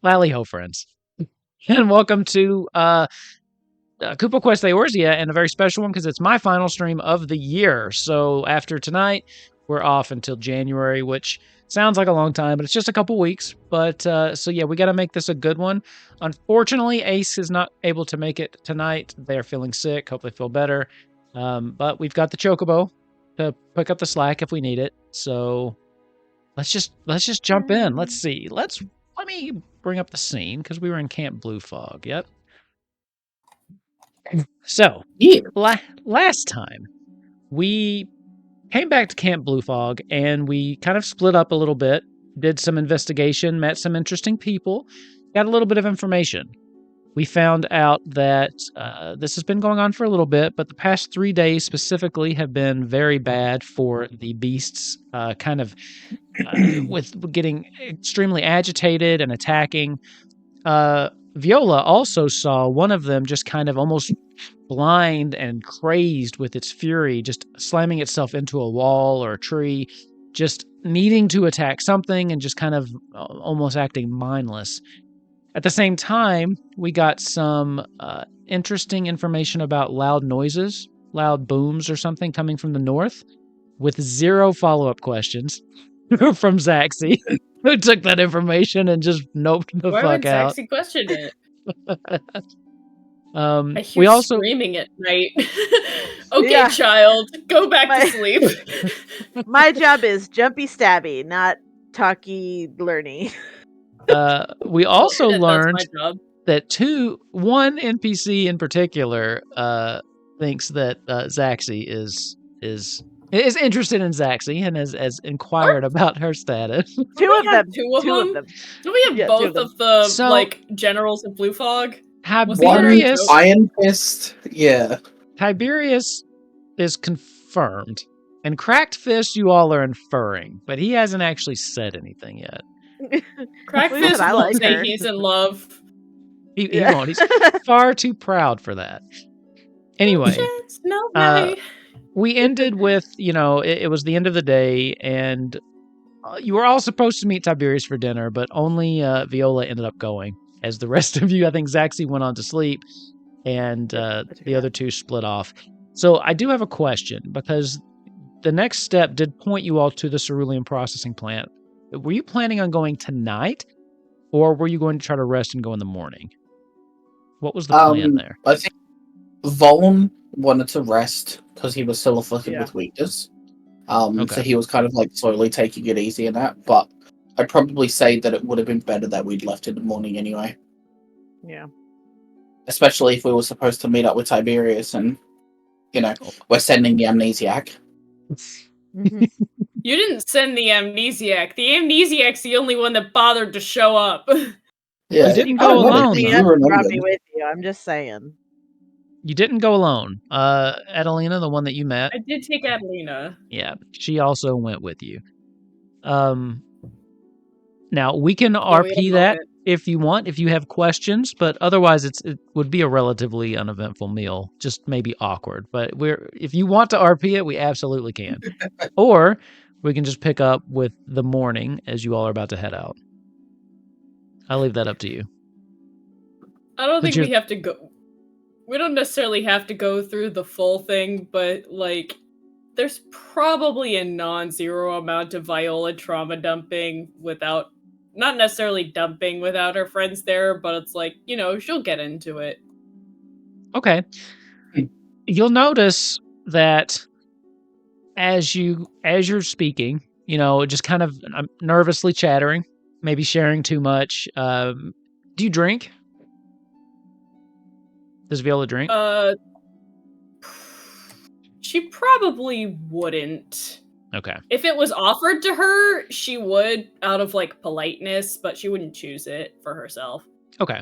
Lally ho, friends. And welcome to Kupo Quest Eorzea, and a very special one because it's my final stream of the year. So after tonight, we're off until January, which sounds like a long time, but it's just a couple weeks. But so yeah, we got to make this a good one. Unfortunately, Ace is not able to make it tonight. They're feeling sick. Hope they feel better. But we've got the Chocobo to pick up the slack if we need it. So let's just jump in. Let's see. Let me bring up the scene because we were in Camp Blue Fog. Yep. So, last time we came back to Camp Blue Fog and we kind of split up a little bit, did some investigation, met some interesting people, got a little bit of information. We found out that this has been going on for a little bit, but the past 3 days specifically have been very bad for the beasts, with getting extremely agitated and attacking. Viola also saw one of them just kind of almost blind and crazed with its fury, just slamming itself into a wall or a tree, just needing to attack something and just kind of almost acting mindless. At the same time, we got some interesting information about loud noises, loud booms or something coming from the north, with 0 follow-up questions from Zaxi, who took that information and just noped the fuck out. Why would Zaxi question it? I hear we also screaming at night. Okay, yeah. Child, go back to sleep. My job is jumpy stabby, not talky learny. We also learned that one NPC in particular thinks that Zaxi is interested in Zaxi and has inquired about her status. Two of them. Do we have both of the generals of Blue Fog? Tiberius, Iron Fist, yeah. Tiberius is confirmed, and Cracked Fist you all are inferring, but he hasn't actually said anything yet. Cracked Fist won't say he's in love. He won't. He's far too proud for that. Anyway, we ended with, it was the end of the day, and you were all supposed to meet Tiberius for dinner, but only Viola ended up going. As the rest of you, I think Zaxi went on to sleep, and the other two split off. So I do have a question, because the next step did point you all to the cerulean processing plant. Were you planning on going tonight, or were you going to try to rest and go in the morning? What was the plan there? I think Vaughn wanted to rest because he was still afflicted with weakness. So he was kind of slowly taking it easy in that, but I'd probably say that it would have been better that we'd left in the morning anyway. Yeah. Especially if we were supposed to meet up with Tiberius and, we're sending the amnesiac. Mm-hmm. You didn't send the amnesiac. The amnesiac's the only one that bothered to show up. Yeah, you didn't go alone. Brought me with you. I'm just saying. You didn't go alone. Adelina, the one that you met. I did take Adelina. Yeah, she also went with you. Now, we can RP that if you want, if you have questions, but otherwise it would be a relatively uneventful meal, just maybe awkward. But if you want to RP it, we absolutely can. Or we can just pick up with the morning as you all are about to head out. I'll leave that up to you. I don't think we have to go. We don't necessarily have to go through the full thing, but there's probably a non-zero amount of Viola trauma dumping without, not necessarily dumping without her friends there, but it's she'll get into it. Okay. You'll notice that as you're speaking, just kind of nervously chattering, maybe sharing too much. Do you drink? Does Viola drink? She probably wouldn't. Okay. If it was offered to her, she would, out of politeness, but she wouldn't choose it for herself. Okay.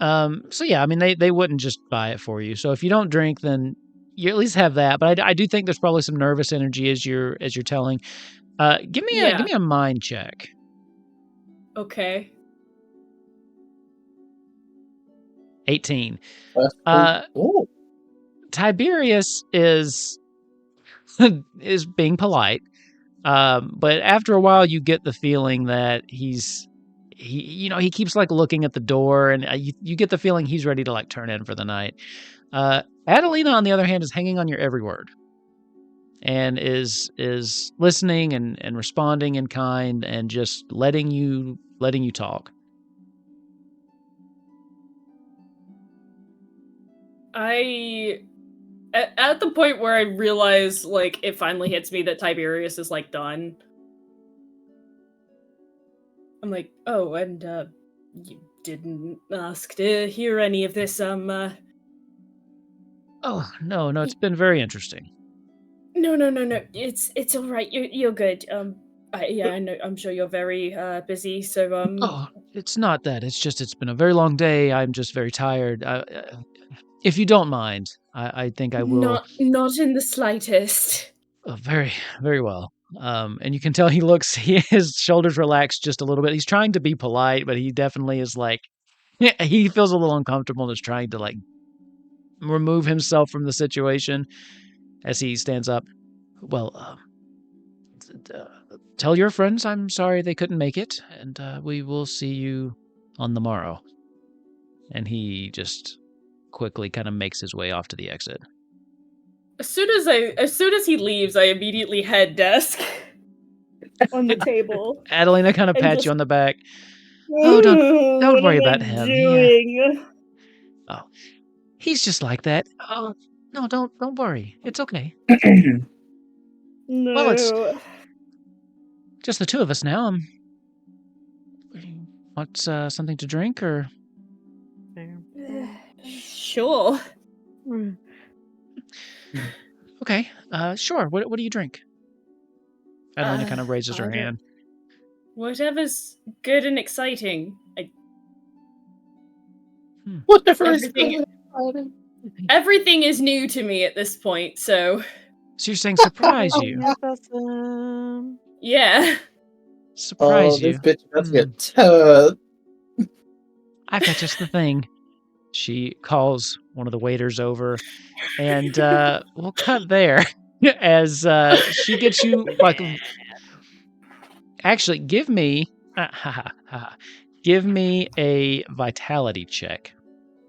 So yeah, I mean they wouldn't just buy it for you. So if you don't drink, then you at least have that. But I do think there's probably some nervous energy as you're telling. Give me a mind check. Okay. 18. Tiberius is being polite, but after a while you get the feeling that he's he keeps like looking at the door, and you get the feeling he's ready to like turn in for the night. Adelina, on the other hand, is hanging on your every word, and is listening and responding in kind, and just letting you talk. At the point where I realize, like, it finally hits me that Tiberius is, like, done, I'm like, oh, and, you didn't ask to hear any of this, Oh, no, it's been very interesting. No, it's alright, you're good, I know, I'm sure you're very, busy, so, Oh, it's not that, it's been a very long day, I'm just very tired. If you don't mind, I think I will. Not in the slightest. Oh, very, very well. And you can tell his shoulders relax just a little bit. He's trying to be polite, but he definitely is like, he feels a little uncomfortable and is trying to like remove himself from the situation as he stands up. Well, tell your friends I'm sorry they couldn't make it, and we will see you on the morrow. And he just quickly kind of makes his way off to the exit. As soon as he leaves, I immediately head desk on the table. Adelina kind of pats you on the back. Oh, don't worry about him. Oh, he's just like that. Oh, no, don't worry. It's okay. No. Well, it's just the two of us now. Want something to drink or? Sure. Okay. Sure. What do you drink? Adelina kind of raises her hand. Whatever's good and exciting. Whatever everything is new to me at this point, so. So you're saying surprise you? Awesome. Yeah. Surprise you. This bitch about to get turned. I've got just the thing. She calls one of the waiters over, and we'll cut there as she gets you like. Actually, give me a vitality check.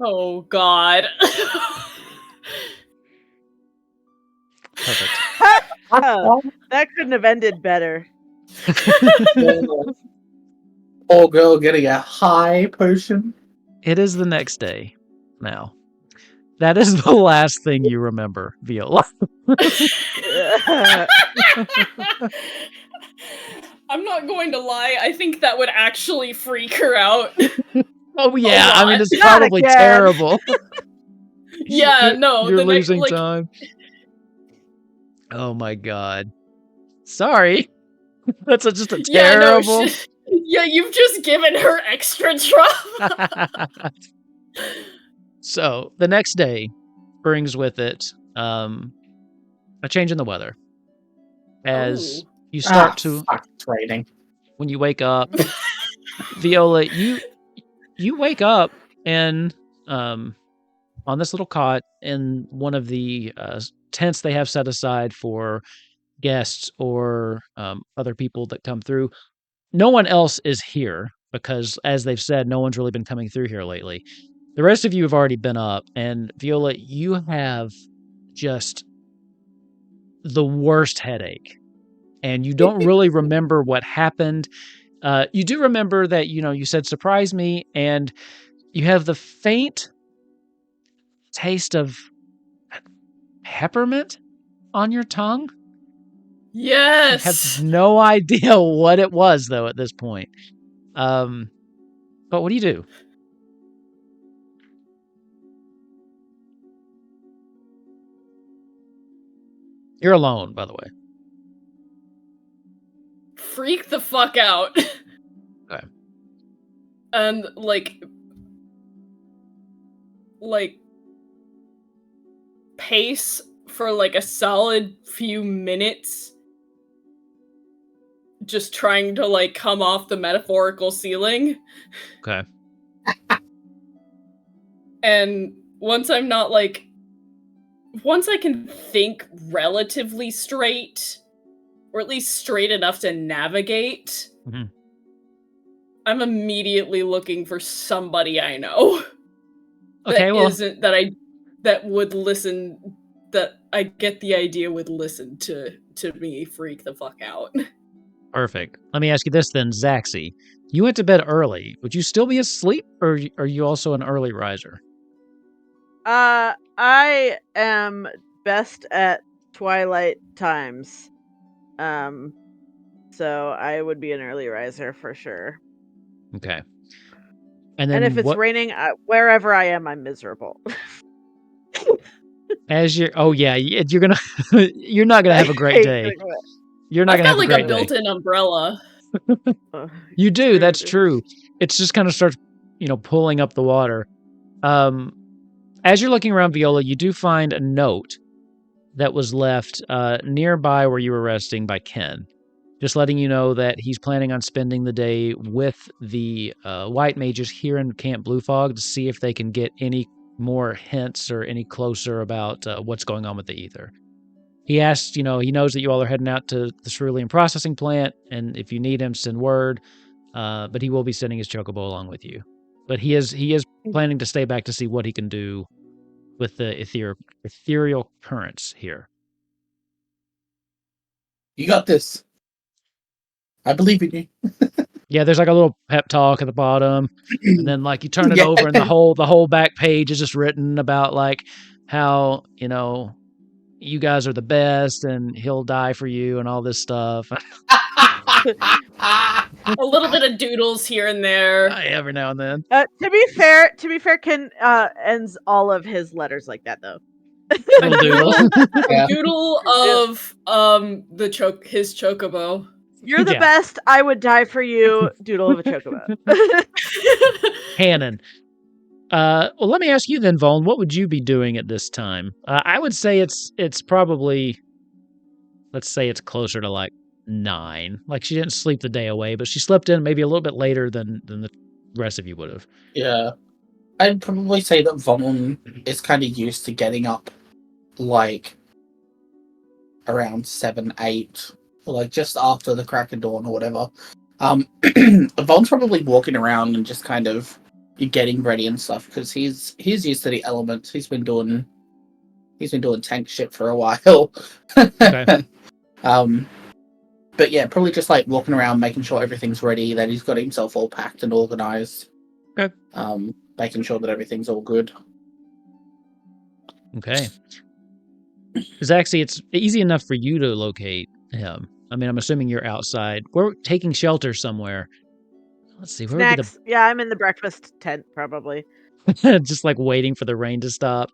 Oh God. Perfect. Oh, that couldn't have ended better. Old girl getting a high potion. It is the next day now. That is the last thing you remember, Viola. I'm not going to lie, I think that would actually freak her out. Oh yeah, I mean, it's probably terrible. Yeah, no. You're losing time. Oh my God. Sorry. That's just a terrible... Yeah, you've just given her extra trauma. So, the next day brings with it a change in the weather. As you start to... It's raining. When you wake up, Viola, you wake up and on this little cot in one of the tents they have set aside for guests or other people that come through. No one else is here because, as they've said, no one's really been coming through here lately. The rest of you have already been up, and Viola, you have just the worst headache, and you don't really remember what happened. You do remember that, you said surprise me, and you have the faint taste of peppermint on your tongue. Yes. I have no idea what it was, though, at this point. But what do you do? You're alone, by the way. Freak the fuck out. Okay. And, like, pace for, like, a solid few minutes, just trying to, like, come off the metaphorical ceiling. Okay. And once I'm not, like... Once I can think relatively straight, or at least straight enough to navigate, I'm immediately looking for somebody I know. Okay, That would listen, that I get the idea would listen to me freak the fuck out. Perfect. Let me ask you this then, Zaxi. You went to bed early. Would you still be asleep, or are you also an early riser? I am best at twilight times. So I would be an early riser for sure. Okay. And then if it's raining, wherever I am, I'm miserable. you're gonna, you're not gonna have a great day. You're not gonna have a great day. I've got like a built-in umbrella. You do. True. That's true. It's just kind of starts, pulling up the water. As you're looking around, Viola, you do find a note that was left nearby where you were resting by Ken, just letting you know that he's planning on spending the day with the white mages here in Camp Blue Fog to see if they can get any more hints or any closer about what's going on with the ether. He asked, he knows that you all are heading out to the cerulean processing plant, and if you need him, send word. But he will be sending his chocobo along with you. But he is planning to stay back to see what he can do with the ethereal currents here. You got this. I believe in you. Yeah, there's like a little pep talk at the bottom, and then like you turn it over, and the whole back page is just written about like how you guys are the best, and he'll die for you, and all this stuff. A little bit of doodles here and there. Every now and then. To be fair, Ken ends all of his letters like that though. A doodle of his chocobo. You're the best. I would die for you. Doodle of a chocobo. Hannon. Well, let me ask you then, Vaughn. What would you be doing at this time? I would say it's probably, let's say it's closer to like 9. Like she didn't sleep the day away, but she slept in maybe a little bit later than the rest of you would have. Yeah, I'd probably say that Vaughn is kind of used to getting up like around 7, 8. Like just after the crack of dawn or whatever. Vaughn's probably walking around and just kind of getting ready and stuff because he's used to the elements. He's been doing tank shit for a while. Okay. But yeah, probably just like walking around, making sure everything's ready, that he's got himself all packed and organized. Okay. Making sure that everything's all good. Okay. Zaxi, it's easy enough for you to locate him. I mean, I'm assuming you're outside. We're taking shelter somewhere. Let's see. Where Snacks. Would be Yeah, I'm in the breakfast tent, probably. Just like waiting for the rain to stop.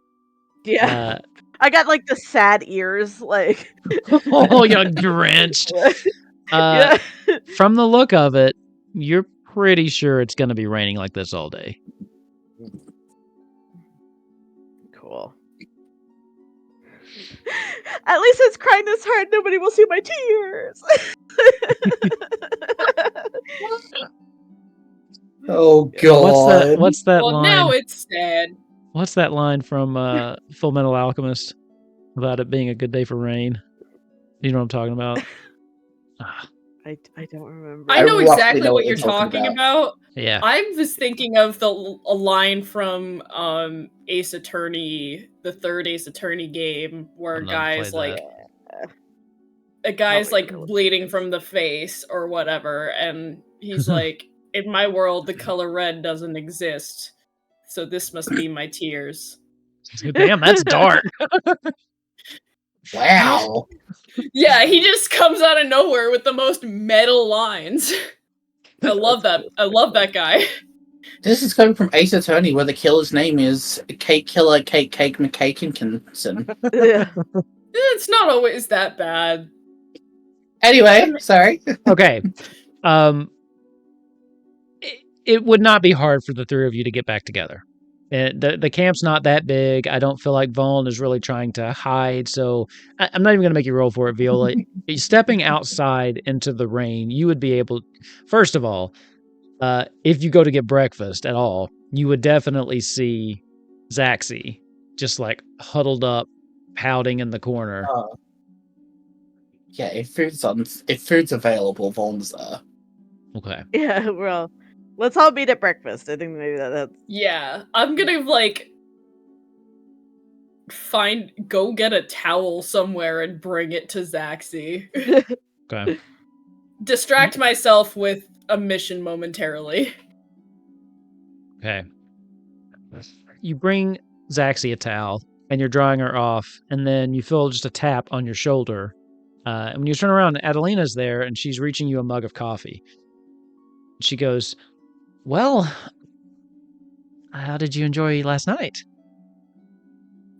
Yeah. I got like the sad ears, like. Oh, you're drenched. Yeah. From the look of it, you're pretty sure it's going to be raining like this all day. Cool. At least it's crying this hard, nobody will see my tears. Oh god. What's that line? Now it's sad. What's that line from Full Metal Alchemist about it being a good day for rain? You know what I'm talking about? I don't remember. I know exactly what you're talking about. Yeah. I was thinking of a line from Ace Attorney, the third Ace Attorney game, where a guy's like bleeding from the face or whatever, and he's like, in my world, the color red doesn't exist, so this must be my tears. Damn, that's dark. Wow. Yeah, he just comes out of nowhere with the most metal lines. I love that. I love that guy. This is coming from Ace Attorney, where the killer's name is Cake Killer Cake McCakinkinson. It's not always that bad. Anyway, sorry. Okay. It would not be hard for the three of you to get back together. The camp's not that big. I don't feel like Vaughn is really trying to hide, so I'm not even going to make you roll for it, Viola. Stepping outside into the rain, you would be able... First of all, if you go to get breakfast at all, you would definitely see Zaxi just like huddled up, pouting in the corner. Yeah, if food's available, Vaughn's there. Okay. Yeah, well... Let's all meet at breakfast. I think maybe that's... Yeah, I'm gonna, like, go get a towel somewhere and bring it to Zaxi. Okay. Distract myself with a mission momentarily. Okay. You bring Zaxi a towel, and you're drying her off, and then you feel just a tap on your shoulder. And when you turn around, Adelina's there, and she's reaching you a mug of coffee. She goes, "Well, how did you enjoy last night?"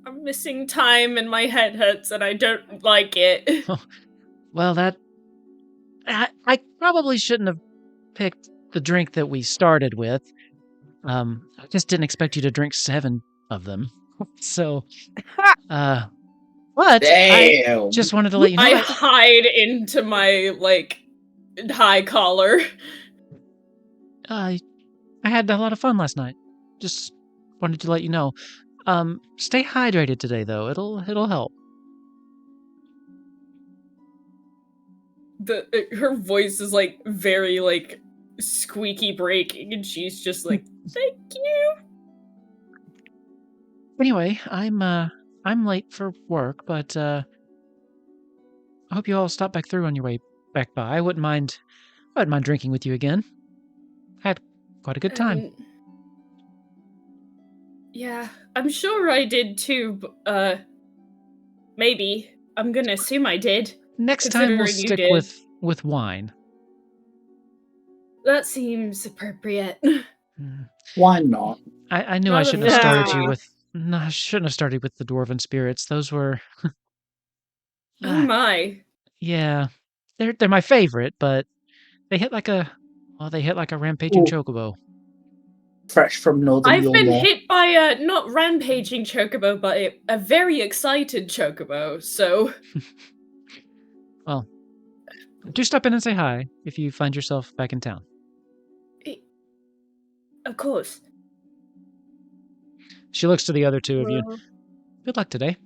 I'm missing time and my head hurts and I don't like it. Well, I probably shouldn't have picked the drink that we started with. I just didn't expect you to drink 7 of them. So, but Damn. I just wanted to let you know. I hide into my, like, high collar. I had a lot of fun last night. Just wanted to let you know. Stay hydrated today, though. It'll help. Her voice is, like, very, like, squeaky breaking, and she's just like, "Thank you." Anyway, I'm late for work, but I hope you all stop back through on your way back by. I wouldn't mind drinking with you again. Had quite a good time. Yeah, I'm sure I did too, maybe. I'm gonna assume I did. Next time we'll stick with wine. That seems appropriate. Why not? I knew I shouldn't have started you with... No, I shouldn't have started with the dwarven spirits. Those were... Oh my. Yeah. They're my favorite, but they hit like a rampaging chocobo. Fresh from northern I've been York. hit by a not rampaging chocobo, but a very excited chocobo, so... Well, do stop in and say hi if you find yourself back in town. Of course. She looks to the other two of you. Good luck today.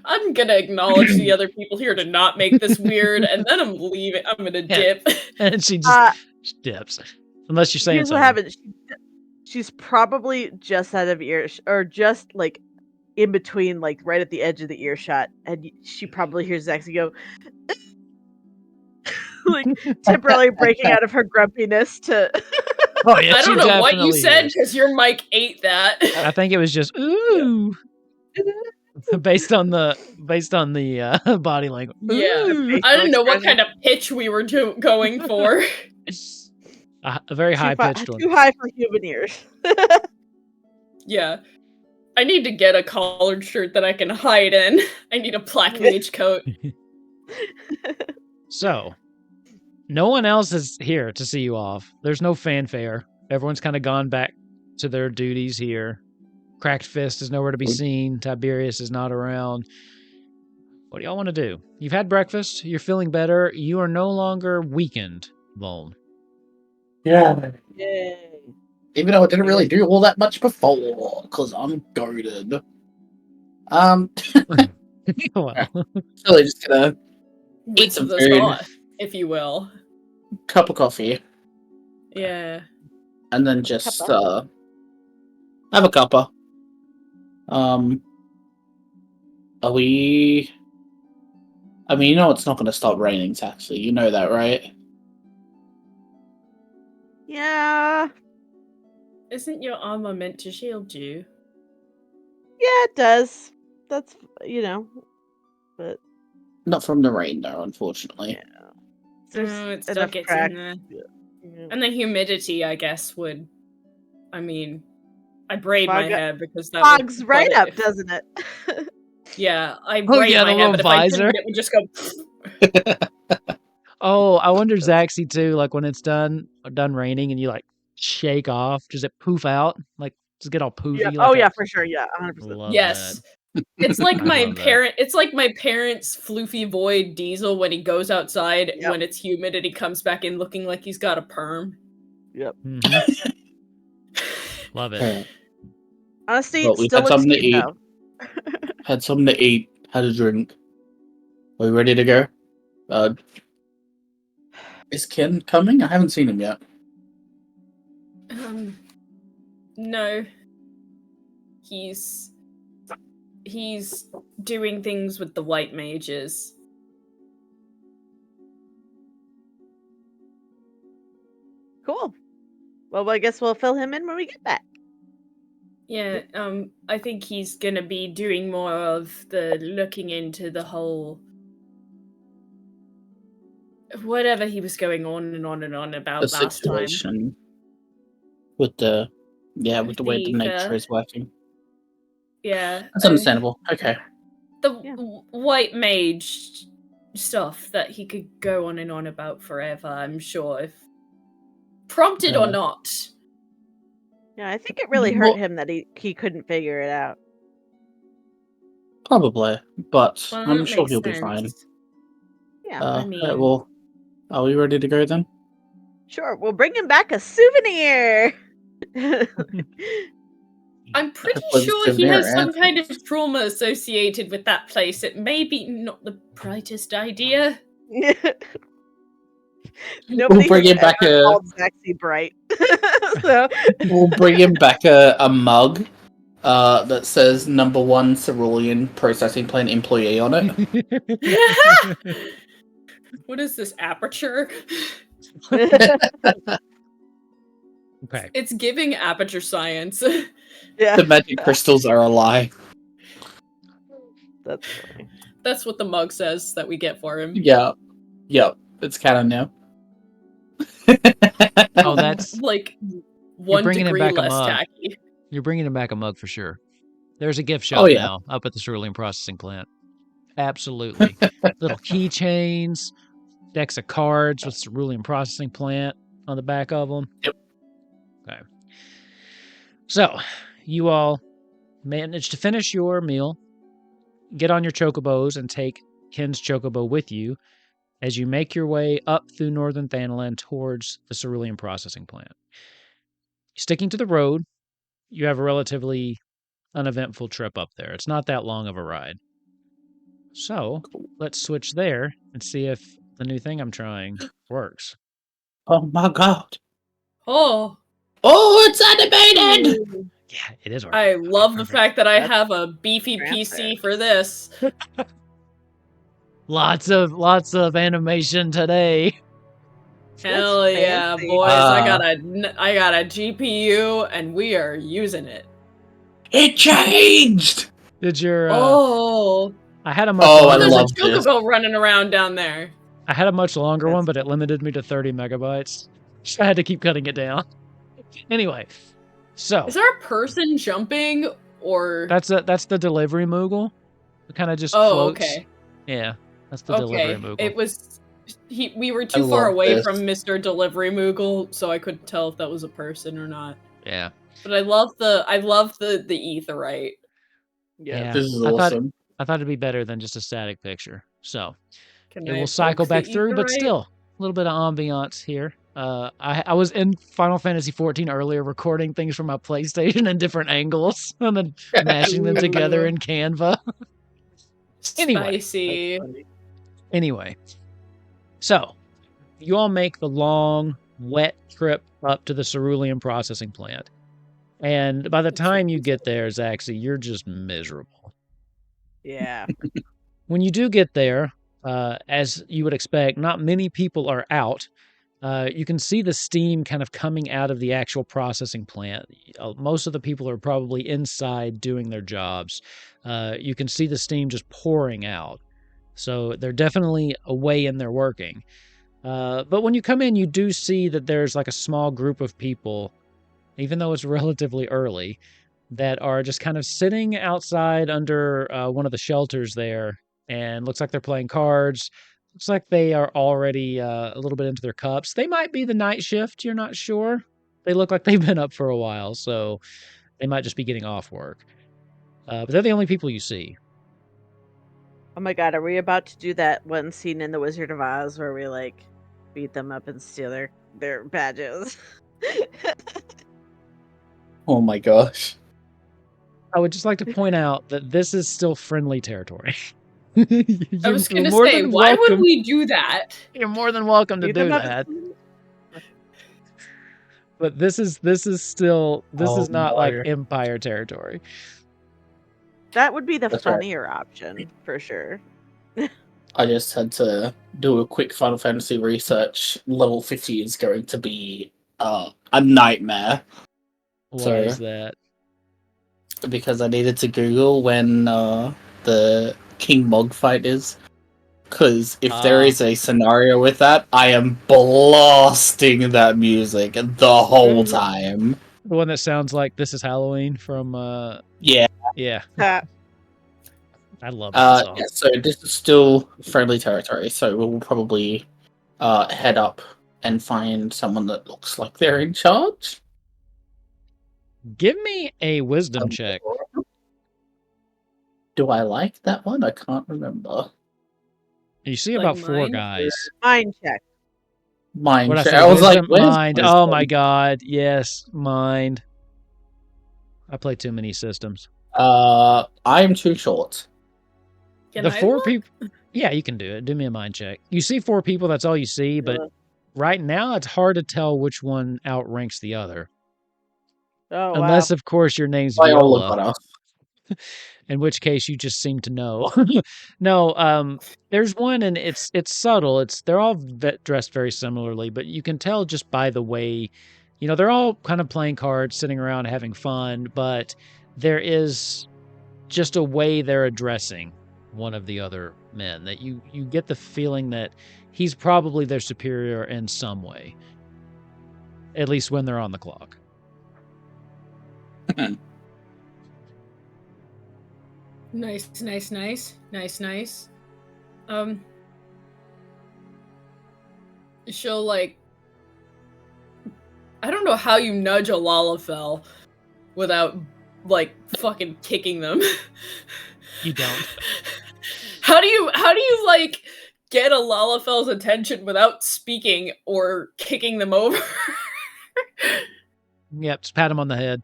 I'm gonna acknowledge the other people here to not make this weird, and then I'm leaving. I'm gonna dip. And she just dips. Unless you're saying here's something. What happens. She's probably just out of ear, or just, like, in between, like, right at the edge of the earshot, and she probably hears Zaxi go, like, temporarily breaking out of her grumpiness to... Oh, yeah, I don't know what you said, because your mic ate that. I think it was just, ooh. based on the body language. Yeah, I didn't know what kind of pitch we were going for. A very high-pitched one. Too high for human ears. Yeah. I need to get a collared shirt that I can hide in. I need a black mage coat. So, no one else is here to see you off. There's no fanfare. Everyone's kind of gone back to their duties here. Cracked Fist is nowhere to be seen. Tiberius is not around. What do y'all want to do? You've had breakfast. You're feeling better. You are no longer weakened, Voln. Yeah. Yay. Even though I didn't really do all that much before, because I'm goaded. Well. So they're just gonna eat some the food, sauce, if you will. cup of coffee, Yeah. and then just have a cuppa. Are we? I mean, you know it's not going to stop raining, Taxi. You know that, right? Yeah. Isn't your armor meant to shield you? Yeah, it does. That's, but... Not from the rain, though, unfortunately. Yeah. It still gets in there. Yeah. And the humidity, I guess, would... I mean, I braid my hair because that fogs right up, doesn't it? Yeah, I braid my hair, but if I didn't, it would just go... Oh, I wonder, Zaxi, too, like, when it's done raining and you, like, shake off, does it poof out? Like, does it get all poofy? Yeah. Like yeah, for sure, yeah, 100%. Yes. It's like my parents' floofy void Diesel when he goes outside when it's humid and he comes back in looking like he's got a perm. Yep. Mm-hmm. Love it. Honestly, Well, we still had something to eat. though. Had something to eat. Had a drink. Are we ready to go? Is Ken coming? I haven't seen him yet. No. He's doing things with the white mages. Cool. Well, I guess we'll fill him in when we get back. Yeah, I think he's gonna be doing more of the looking into the whole whatever he was going on and on and on about The last time. situation with the way the nature is working. Yeah. That's understandable. Okay. The white mage stuff that he could go on and on about forever, I'm sure, if prompted or not. Yeah, I think it really hurt him that he couldn't figure it out. Probably, but Well, I'm that sure makes he'll be sense. fine. Yeah, I mean, well, are we ready to go then? sure. We'll bring him back a souvenir. I'm pretty Hopefully the sure he souvenir has some answers. kind of trauma associated with that place. It may be not the brightest idea. Nobody bring has him back ever called Zaxi bright. So We'll bring him back a mug that says #1 Cerulean Processing Plant Employee on it. What is this, aperture? Okay. It's giving aperture science. Yeah. The magic crystals are a lie. That's funny. That's what the mug says that we get for him. Yeah. Yep. It's canon now. Oh, that's like 1 degree less tacky. You're bringing him back a mug for sure. There's a gift shop now up at the cerulean processing plant. Absolutely. Little keychains, decks of cards with cerulean processing plant on the back of them. Yep. Okay. So, you all managed to finish your meal, get on your chocobos, and take Ken's chocobo with you as you make your way up through northern Thanalan towards the cerulean processing plant. Sticking to the road, you have a relatively uneventful trip up there. It's not that long of a ride. So, let's switch there and see if the new thing I'm trying works. Oh my god. Oh, it's animated! Yeah, it is. I love the fact that I have a beefy PC for this. Lots of animation today. Hell yeah, boys! I got a GPU and we are using it. It changed. Did your I had a much longer there's a chocobo running around down there. I had a much longer one, but it limited me to 30 megabytes. So I had to keep cutting it down. Anyway, so is there a person jumping or that's the delivery Moogle? It kind of just floats. Okay. Yeah, that's the delivery Moogle. It was we were too far away from Mr. Delivery Moogle, so I couldn't tell if that was a person or not. Yeah. But I love the etherite. Yeah. This is awesome. I thought it'd be better than just a static picture. So it will cycle back through, but still a little bit of ambiance here. I was in Final Fantasy XIV earlier recording things from my PlayStation in different angles and then mashing them together in Canva. Anyway, so you all make the long, wet trip up to the cerulean processing plant. And by the time you get there, Zaxi, you're just miserable. Yeah. When you do get there, as you would expect, not many people are out. You can see the steam kind of coming out of the actual processing plant. Most of the people are probably inside doing their jobs. You can see the steam just pouring out. So they're definitely away in there working. But when you come in, you do see that there's like a small group of people, even though it's relatively early, that are just kind of sitting outside under one of the shelters there. And looks like they're playing cards. Looks like they are already a little bit into their cups. They might be the night shift. You're not sure. They look like they've been up for a while, so they might just be getting off work. But they're the only people you see. Oh my god, are we about to do that one scene in The Wizard of Oz where we, like, beat them up and steal their badges? Oh my gosh. I would just like to point out that this is still friendly territory. I was gonna say, why would we do that? You're more than welcome to do that. But this is not like Empire territory. That would be the funnier option for sure. I just had to do a quick Final Fantasy research. Level 50 is going to be a nightmare. Why is that? Because I needed to Google when the King Mog fight is. Because if there is a scenario with that, I am blasting that music the whole time. The one that sounds like This Is Halloween from Yeah. I love that song. Yeah, so this is still friendly territory, so we'll probably head up and find someone that looks like they're in charge. Give me a wisdom check. Do I like that one? I can't remember. You see about 4 guys. Mind check. Mind check. I was like, mind. Oh my god. Yes, mind. I play too many systems. I'm too short. Can the I 4 look? people. Yeah, you can do it. Do me a mind check. You see 4 people. That's all you see. But right now, it's hard to tell which one outranks the other. Oh, unless, wow. of course, your name's Viola. Viola. In which case, you just seem to know. No, there's one, and it's subtle. They're all dressed very similarly, but you can tell just by the way, they're all kind of playing cards, sitting around having fun, but there is just a way they're addressing one of the other men that you get the feeling that he's probably their superior in some way, at least when they're on the clock. Nice. She'll I don't know how you nudge a Lalafell without fucking kicking them. You don't. How do you get a Lalafell's attention without speaking or kicking them over? Yep, just pat him on the head.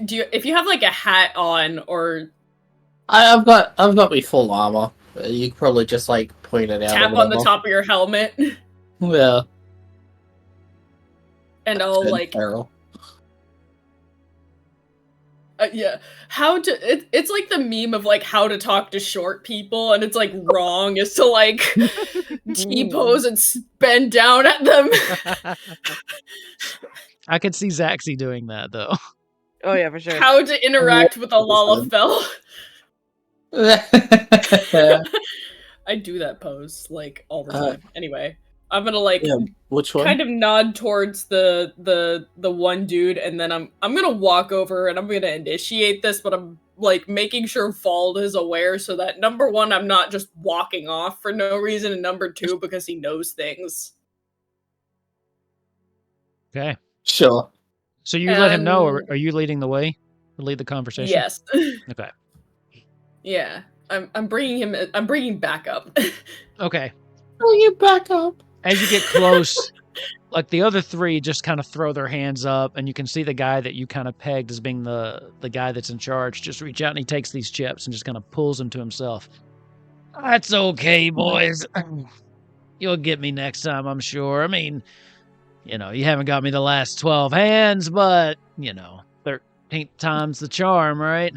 Do you, if you have a hat on, or I've got me full armor. You could probably just point it out. Tap on the top of your helmet. Yeah. And I'll yeah. It's like the meme of how to talk to short people, and it's wrong is to T-pose and bend down at them. I could see Zaxi doing that though. Oh yeah, for sure. How to interact with a Lalafell. I do that pose all the time. Anyway, I'm gonna which one? kind of nod towards the one dude, and then I'm gonna walk over and I'm gonna initiate this, but I'm making sure Vald is aware so that number 1, I'm not just walking off for no reason, and number 2, because he knows things. Okay. Sure. So you let him know, or are you leading the way to lead the conversation? Yes. Okay. Yeah. I'm bringing back up. Okay. Bring it back up. As you get close, the other 3 just kind of throw their hands up, and you can see the guy that you kind of pegged as being the guy that's in charge just reach out, and he takes these chips and just kind of pulls them to himself. That's okay, boys. You'll get me next time, I'm sure. I mean, you haven't got me the last 12 hands, but, 13th time's the charm, right?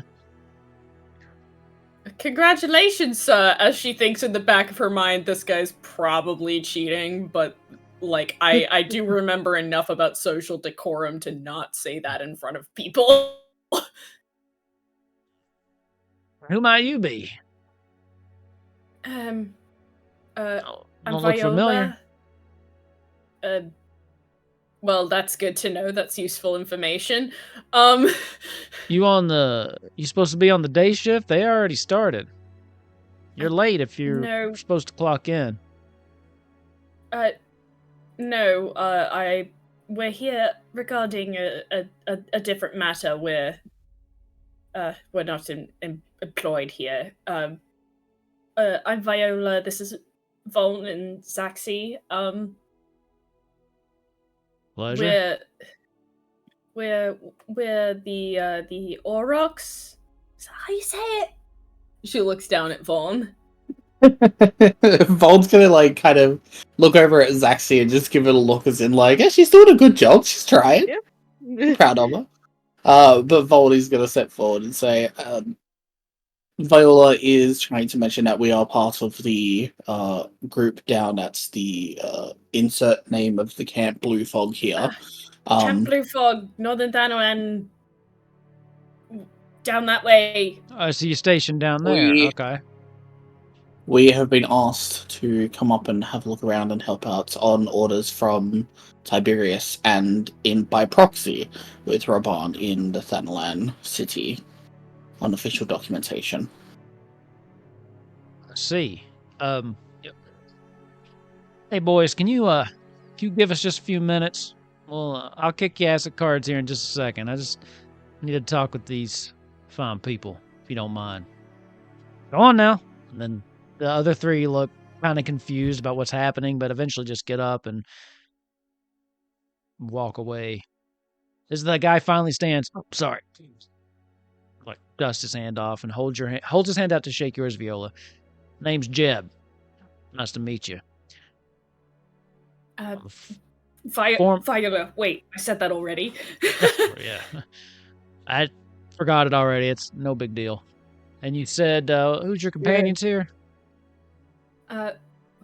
Congratulations, as she thinks in the back of her mind, this guy's probably cheating, but, I do remember enough about social decorum to not say that in front of people. Who might you be? I'm Don't Viola. look familiar. Well, that's good to know. That's useful information. You supposed to be on the day shift? They already started. You're late if you're supposed to clock in. No, we're here regarding a different matter. We're not employed here. I'm Viola. This is Voln and Zaxi. Pleasure. we're the Aurochs. Is that how you say it? She looks down at Vaughn. Vaughn's gonna like kind of look over at Zaxi and just give it a look as in like, yeah, she's doing a good job. She's trying. Yep. Proud of her. But Vaughn is gonna step forward and say, Viola is trying to mention that we are part of the group down at the insert name of the Camp Blue Fog here. Camp Blue Fog, Northern Thanalan, down that way. I see you stationed down there. Okay. We have been asked to come up and have a look around and help out on orders from Tiberius and by proxy with Raban in the Thanalan city on official documentation. I see. Hey boys, can you give us just a few minutes? Well, I'll kick your ass at cards here in just a second. I just need to talk with these fine people, if you don't mind. Go on now. And then the other three look kind of confused about what's happening, but eventually just get up and walk away. As the guy finally stands, oh, sorry, like dust his hand off and holds his hand out to shake yours, Viola. Name's Jeb. Nice to meet you. Viola. Wait, I said that already. Yeah, I forgot it already. It's no big deal. And you said, who's your companions here?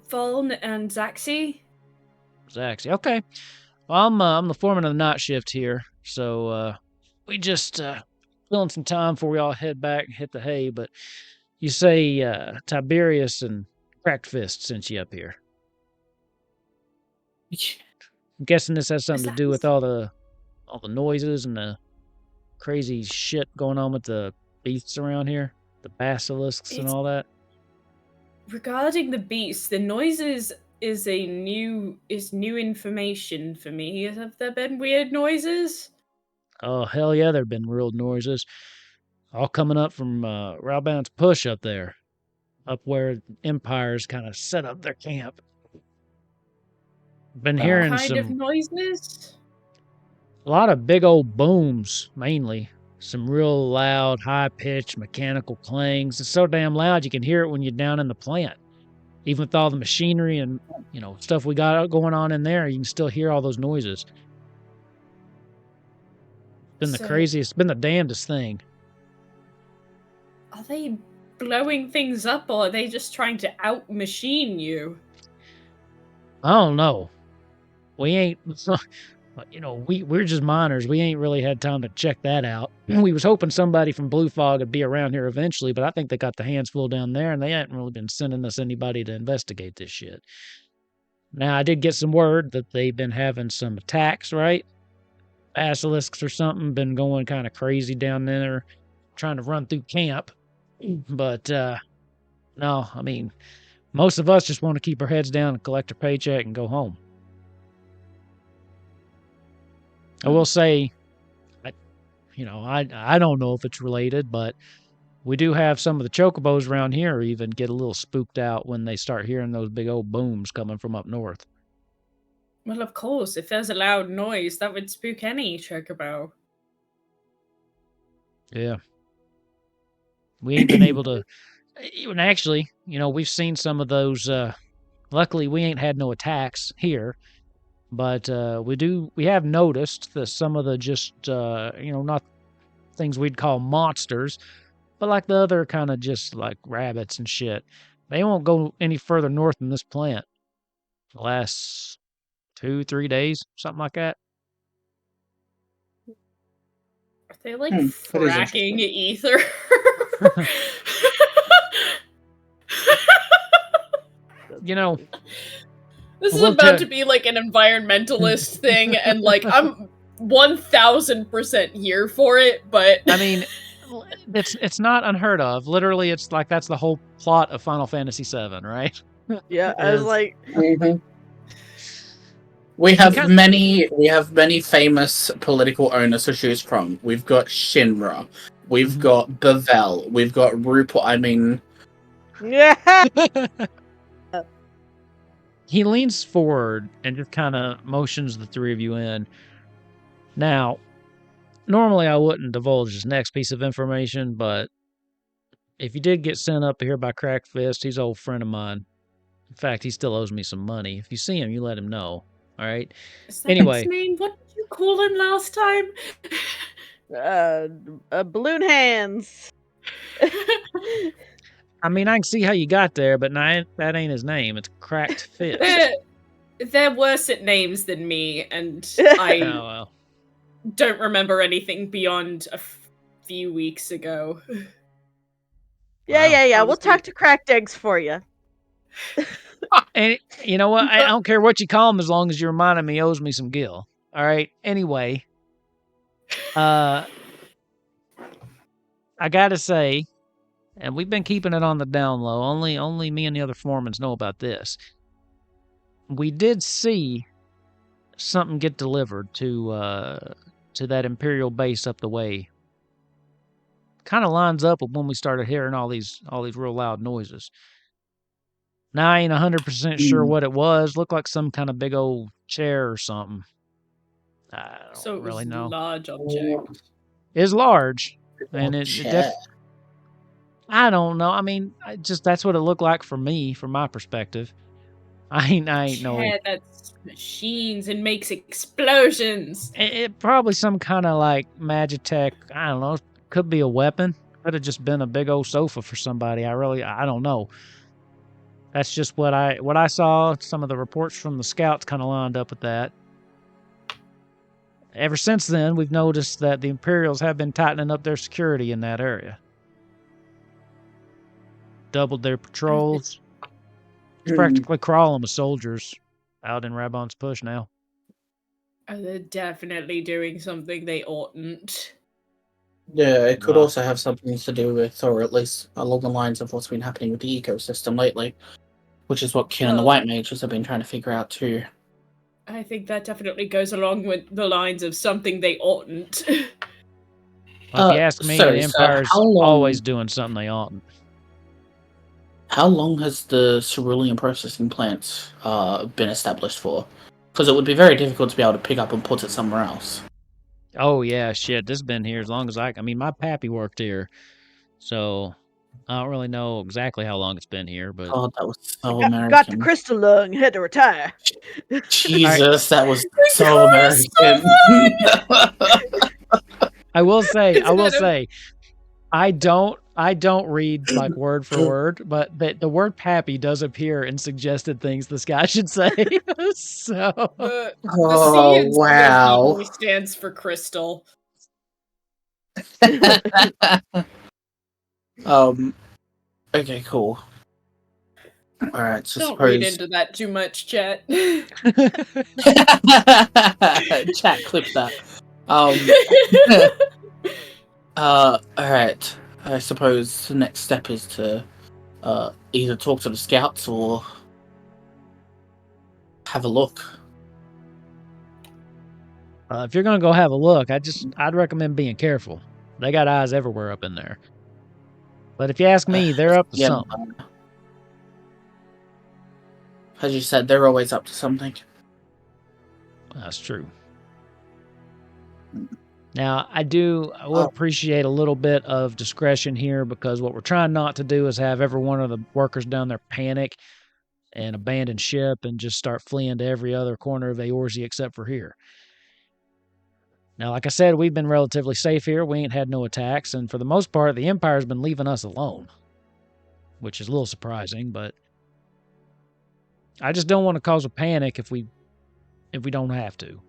Vaughn and Zaxi. Zaxi, okay. Well, I'm the foreman of the night shift here, so we just filling some time before we all head back and hit the hay. But you say Tiberius and Cracked Fist sent you up here. I'm guessing this has something to do with all the noises and the crazy shit going on with the beasts around here, the basilisks and all that. Regarding the beasts, the noises is new information for me. Have there been weird noises? Oh hell yeah, there've been real noises. All coming up from Ralbound's Push up there, up where empires kind of set up their camp. Been hearing kind of noises. A lot of big old booms, mainly. Some real loud, high-pitched mechanical clangs. It's so damn loud you can hear it when you're down in the plant. Even with all the machinery and, stuff we got going on in there, you can still hear all those noises. It's been the craziest, it's been the damnedest thing. Are they blowing things up, or are they just trying to out-machine you? I don't know. We ain't... we're just miners. We ain't really had time to check that out. We was hoping somebody from Blue Fog would be around here eventually, but I think they got the hands full down there, and they haven't really been sending us anybody to investigate this shit. Now, I did get some word that they've been having some attacks, right? Basilisks or something, been going kind of crazy down there, trying to run through camp. But, no, I mean, most of us just want to keep our heads down and collect our paycheck and go home. I will say, I don't know if it's related, but we do have some of the chocobos around here even get a little spooked out when they start hearing those big old booms coming from up north. Well, of course, if there's a loud noise, that would spook any chocobo. Yeah. We ain't been able to... Even actually, we've seen some of those... luckily, we ain't had no attacks here. But we have noticed that some of the just, not things we'd call monsters, but like the other kind of just like rabbits and shit, they won't go any further north than this plant. The last 2-3 days, something like that. Are they like fracking ether? This is about to be like an environmentalist thing, and like I'm 1000% here for it, but I mean, it's not unheard of. Literally, it's like that's the whole plot of Final Fantasy VII, right? Yeah, I was like, we have many famous political owners to choose from. We've got Shinra, we've got Bevel, we've got Rupert. I mean, yeah. He leans forward and just kind of motions the three of you in. Now, normally I wouldn't divulge this next piece of information, but if you did get sent up here by Cracked Fist, he's an old friend of mine. In fact, he still owes me some money. If you see him, you let him know. All right? Is that Anyway. his name? What did you call him last time? Balloon hands. I mean, I can see how you got there, but that ain't his name. It's Cracked Fist. They're worse at names than me, and I don't remember anything beyond a few weeks ago. Yeah. We'll talk to Cracked Eggs for you. And you know what? I don't care what you call him as long as you reminded me he owes me some gil. All right? Anyway, I gotta say, and we've been keeping it on the down low. Only me and the other foremans know about this. We did see something get delivered to that Imperial base up the way. Kind of lines up with when we started hearing all these real loud noises. Now I ain't 100% sure what it was. Looked like some kind of big old chair or something. I don't really know. Large object. It's large, and I don't know. I mean, that's what it looked like for me, from my perspective. I ain't no. Yeah, that's machines and makes explosions. It probably some kind of like Magitech. I don't know. Could be a weapon. Could have just been a big old sofa for somebody. I don't know. That's just what I saw. Some of the reports from the scouts kind of lined up with that. Ever since then, we've noticed that the Imperials have been tightening up their security in that area. Doubled their patrols. It's practically crawling with soldiers out in Rabon's Push now. They're definitely doing something they oughtn't. Yeah, it could also have something to do with, or at least along the lines of what's been happening with the ecosystem lately, which is what Kin and the White Mages have been trying to figure out too. I think that definitely goes along with the lines of something they oughtn't. Well, if you ask me, the Empire's always doing something they oughtn't. How long has the cerulean processing plant been established for? Because it would be very difficult to be able to pick up and put it somewhere else. Oh, yeah, shit. This has been here as long as I mean, my pappy worked here, so I don't really know exactly how long it's been here, but... Oh, that was so American. Got the crystal lung, had to retire. Jesus, that was so American. I will say, I don't read like word for word, but the word pappy does appear in suggested things this guy should say. So, the C in stands for crystal. Okay, cool. All right, so don't read into that too much, chat. Chat, clip that. All right. I suppose the next step is to either talk to the scouts or have a look. If you're gonna go have a look, I'd recommend being careful. They got eyes everywhere up in there. But if you ask me, they're up to something. As you said, they're always up to something. That's true. Now, I will appreciate a little bit of discretion here, because what we're trying not to do is have every one of the workers down there panic and abandon ship and just start fleeing to every other corner of Eorzea except for here. Now, like I said, we've been relatively safe here. We ain't had no attacks, and for the most part, the Empire's been leaving us alone, which is a little surprising, but I just don't want to cause a panic if we don't have to.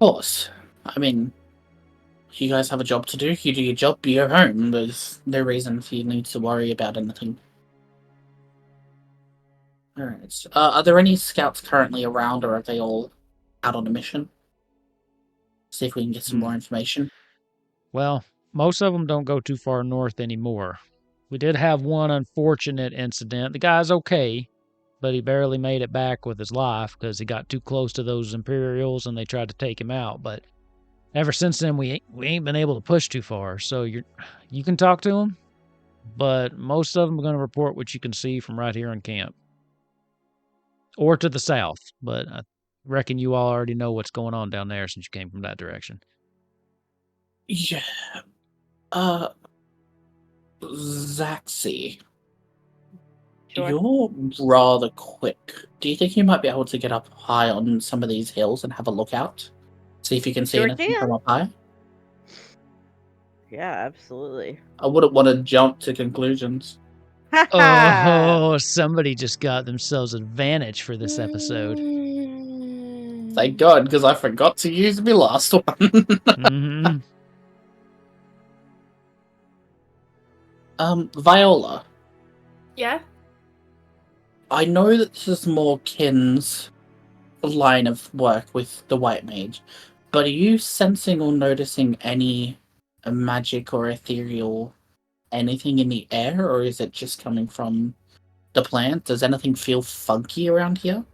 Of course. I mean, you guys have a job to do. You do your job, you go home. There's no reason for you need to worry about anything. Alright. Are there any scouts currently around, or are they all out on a mission? See if we can get some more information. Well, most of them don't go too far north anymore. We did have one unfortunate incident. The guy's okay, but he barely made it back with his life because he got too close to those Imperials and they tried to take him out. But ever since then, we ain't been able to push too far. So you can talk to them, but most of them are going to report what you can see from right here in camp. Or to the south, but reckon you all already know what's going on down there since you came from that direction. Yeah. Zaxi. Sure. You're rather quick. Do you think you might be able to get up high on some of these hills and have a look out? See if you can see Sure anything can. from up high? Yeah, absolutely. I wouldn't want to jump to conclusions. Oh, somebody just got themselves advantage for this episode. Thank God, because I forgot to use my last one. Mm-hmm. Viola. Yeah? I know that this is more Kin's line of work with the White Mage, but are you sensing or noticing any magic or ethereal anything in the air, or is it just coming from the plant? Does anything feel funky around here?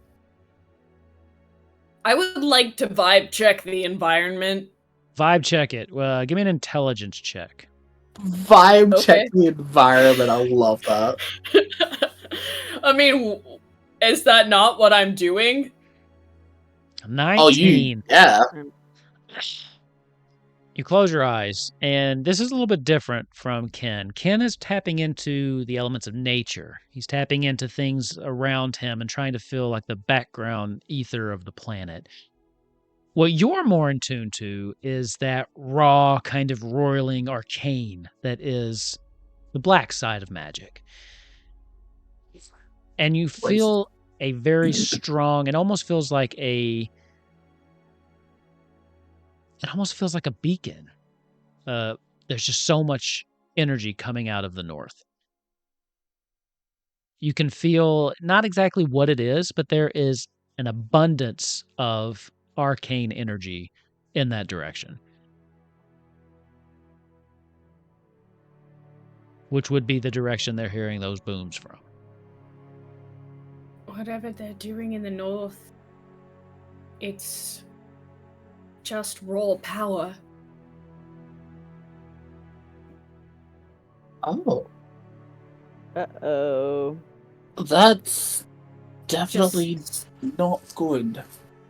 I would like to vibe check the environment. Vibe check it. Give me an intelligence check. Vibe check the environment. I love that. I mean, is that not what I'm doing? 19. Yeah. You close your eyes, and this is a little bit different from Ken. Ken is tapping into the elements of nature. He's tapping into things around him and trying to feel like the background ether of the planet. What you're more in tune to is that raw, kind of roiling arcane that is the black side of magic. And you feel a very strong, it almost feels like a beacon. There's just so much energy coming out of the north. You can feel not exactly what it is, but there is an abundance of arcane energy in that direction. Which would be the direction they're hearing those booms from. Whatever they're doing in the north, it's just raw power. Oh. Uh-oh. That's definitely not good.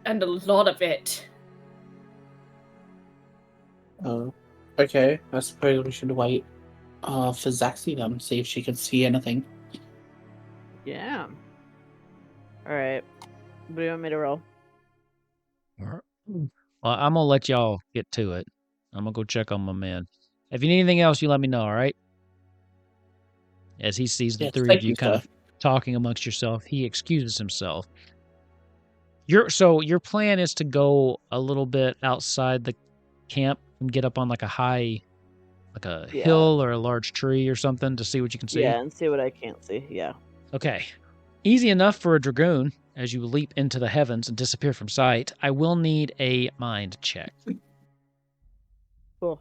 And a lot of it. Okay. I suppose we should wait for Zaxi then, see if she can see anything. Yeah. Alright. What do you want me to roll? Well, I'm going to let y'all get to it. I'm going to go check on my man. If you need anything else, you let me know, all right? As he sees the three of you kind of talking amongst yourself, he excuses himself. Your plan is to go a little bit outside the camp and get up on like a high, like a hill or a large tree or something to see what you can see? Yeah, and see what I can't see, yeah. Okay. Easy enough for a dragoon as you leap into the heavens and disappear from sight. I will need a mind check. Cool.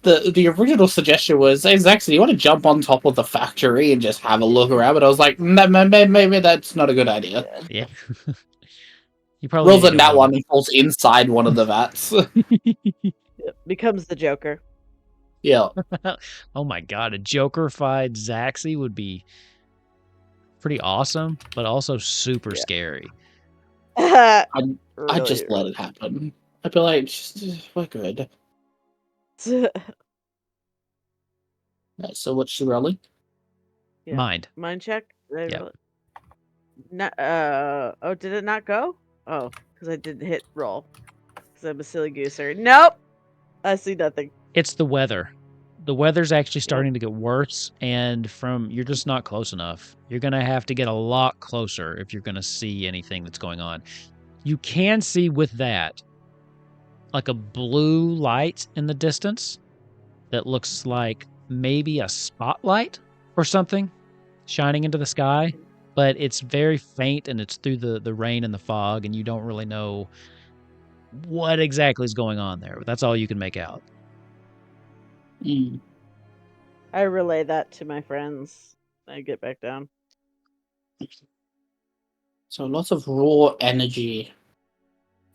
The original suggestion was, hey, Zaxi, do you want to jump on top of the factory and just have a look around? But I was like, maybe that's not a good idea. Yeah. You probably Rather than that one, he falls inside one of the vats. Yep. Becomes the Joker. Yeah. Oh my god, a Joker-fied Zaxi would be pretty awesome, but also super scary. I'd just let it happen. I'd be like, we're good. So what's she rolling? Yeah. Mind. Mind check? Yeah. Oh, did it not go? Oh, because I didn't hit roll. Because I'm a silly gooser. Nope! I see nothing. It's the weather. The weather's actually starting to get worse, and you're just not close enough. You're going to have to get a lot closer if you're going to see anything that's going on. You can see with that, like a blue light in the distance that looks like maybe a spotlight or something shining into the sky, but it's very faint and it's through the rain and the fog, and you don't really know what exactly is going on there. But that's all you can make out. I relay that to my friends. I get back down. So lots of raw energy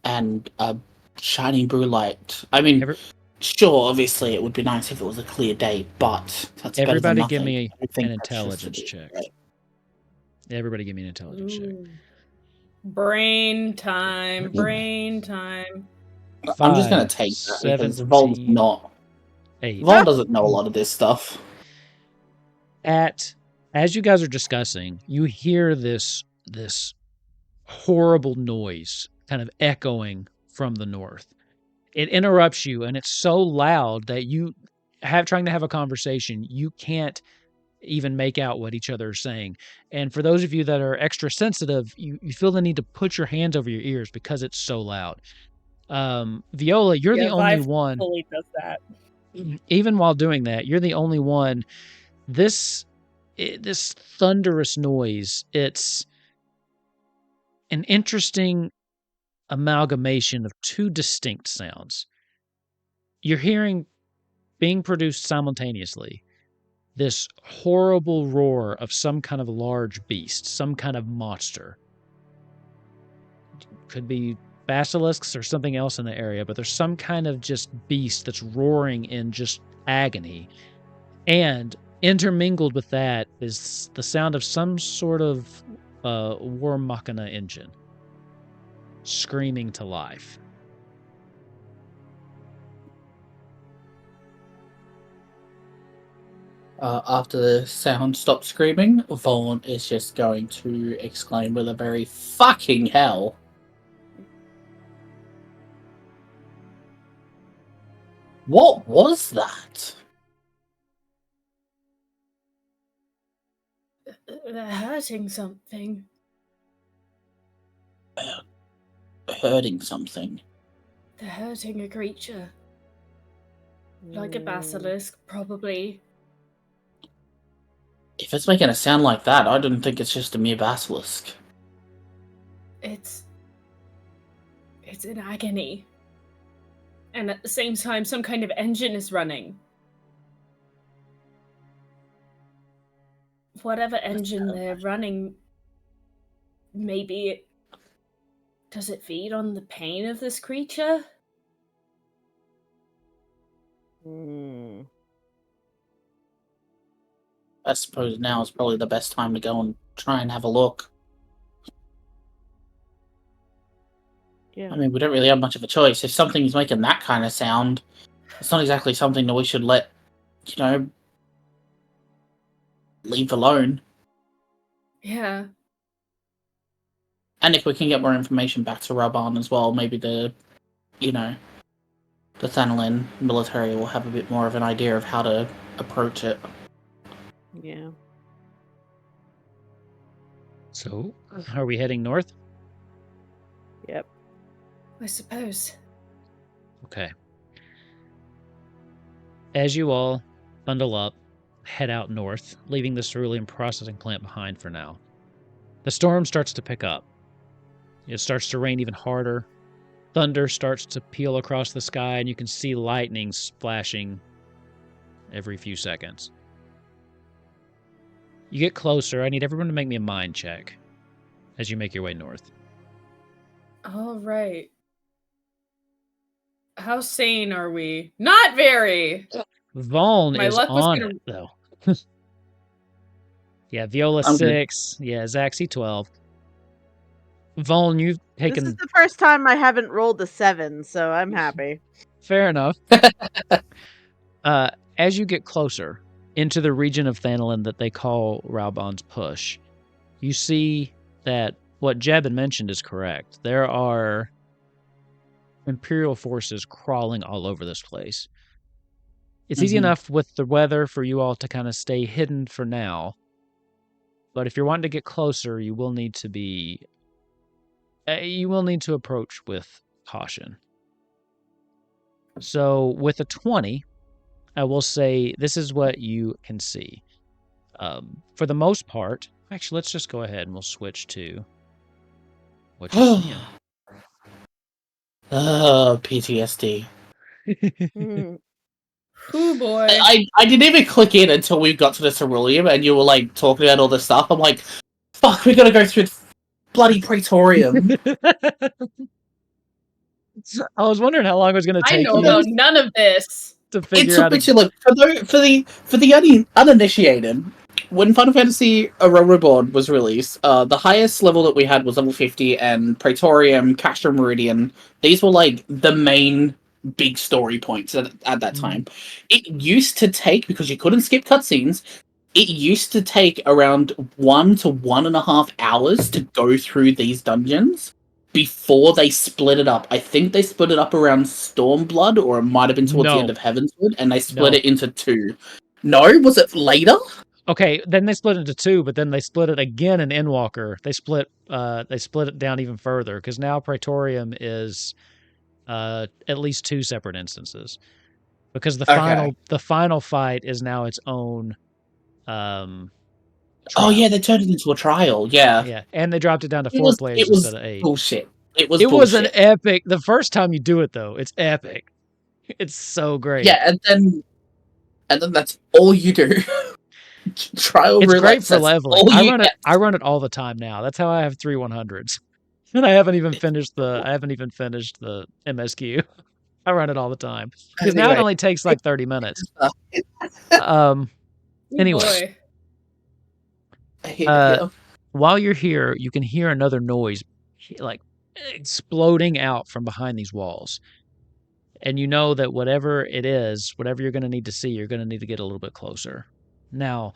and a shining blue light. I mean, sure, obviously it would be nice if it was a clear day, but that's everybody better than nothing. give me an intelligence check. Everybody give me an intelligence check. Brain time. Brain time. I'm just going to take that because 17, Vol's not. 8. Vol doesn't know a lot of this stuff. As you guys are discussing, you hear this horrible noise kind of echoing from the north. It interrupts you, and it's so loud that you trying to have a conversation, you can't even make out what each other is saying. And for those of you that are extra sensitive, you feel the need to put your hands over your ears because it's so loud. Viola, you're the only one. Fully does that. Even while doing that, you're the only one. This thunderous noise, it's an interesting amalgamation of two distinct sounds. You're hearing, being produced simultaneously, this horrible roar of some kind of large beast, some kind of monster. Could be basilisks or something else in the area, but there's some kind of just beast that's roaring in just agony. And intermingled with that is the sound of some sort of warmachina engine screaming to life. After the sound stops screaming, Vaughn is just going to exclaim with a very fucking hell. What was that? They're hurting something. Hurting something. They're hurting a creature. Like a basilisk, probably. If it's making a sound like that, I don't think it's just a mere basilisk. It's in agony. And at the same time, some kind of engine is running. Whatever engine they're running, maybe does it feed on the pain of this creature? I suppose now is probably the best time to go and try and have a look. Yeah. I mean, we don't really have much of a choice. If something's making that kind of sound, it's not exactly something that we should let, leave alone. Yeah. And if we can get more information back to Raban as well, maybe the Thanalan military will have a bit more of an idea of how to approach it. Yeah. So, are we heading north? Yep. I suppose. Okay. As you all bundle up, head out north, leaving the cerulean processing plant behind for now, the storm starts to pick up. It starts to rain even harder. Thunder starts to peel across the sky, and you can see lightning flashing every few seconds. You get closer. I need everyone to make me a mind check as you make your way north. All right. How sane are we? Not very. Vaughn My is luck was on gonna- it, though. Yeah, Viola I'm 6. Good. Yeah, Zaxi 12. Vaughn, you've taken... This is the first time I haven't rolled a 7, so I'm happy. Fair enough. As you get closer into the region of Thanalan that they call Raubon's Push, you see that what Jeb had mentioned is correct. There are Imperial forces crawling all over this place. It's easy enough with the weather for you all to kind of stay hidden for now, but if you're wanting to get closer, you will need to approach with caution. So with a 20, I will say this is what you can see. For the most part, actually, let's just go ahead and we'll switch to what you're seeing. PTSD. Oh boy. I didn't even click in until we got to the ceruleum and you were like talking about all this stuff. I'm like, fuck, we gotta go through bloody Praetorium. I was wondering how long it was going to take I know about none of this. to figure It's out. for the uninitiated. when Final Fantasy Realm Reborn was released, the highest level that we had was level 50, and Praetorium, Castrum Meridian, these were like the main big story points at that time. It used to take, because you couldn't skip cutscenes, it used to take around 1 to 1.5 hours to go through these dungeons before they split it up. I think they split it up around Stormblood, or it might have been towards the end of Heavenswood, and they split it into 2. No, was it later? Okay, then they split into 2, but then they split it again in Endwalker. They split it down even further, because now Praetorium is at least 2 separate instances. Because the final fight is now its own trial. Oh yeah, they turned it into a trial. Yeah, yeah, and they dropped it down to 4 players instead of 8. Bullshit. It was an epic. The first time you do it though, it's epic. It's so great. Yeah, and then that's all you do. Trial. It's great for leveling. I run it all the time now. That's how I have 3 100s. And I haven't even finished the MSQ. I run it all the time because now it only takes like 30 minutes. Anyway, while you're here, you can hear another noise, like exploding out from behind these walls, and you know that whatever it is, whatever you're going to need to see, you're going to need to get a little bit closer. Now,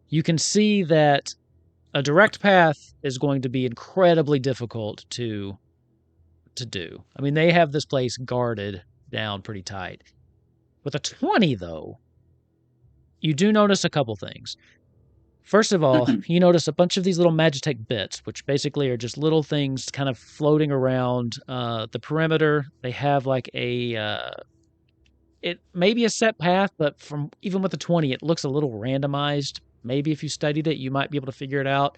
you can see that a direct path is going to be incredibly difficult to do. I mean, they have this place guarded down pretty tight. With a 20, though, you do notice a couple things. First of all, you notice a bunch of these little Magitech bits, which basically are just little things kind of floating around the perimeter. They have like it may be a set path, but even with the 20, it looks a little randomized. Maybe if you studied it, you might be able to figure it out.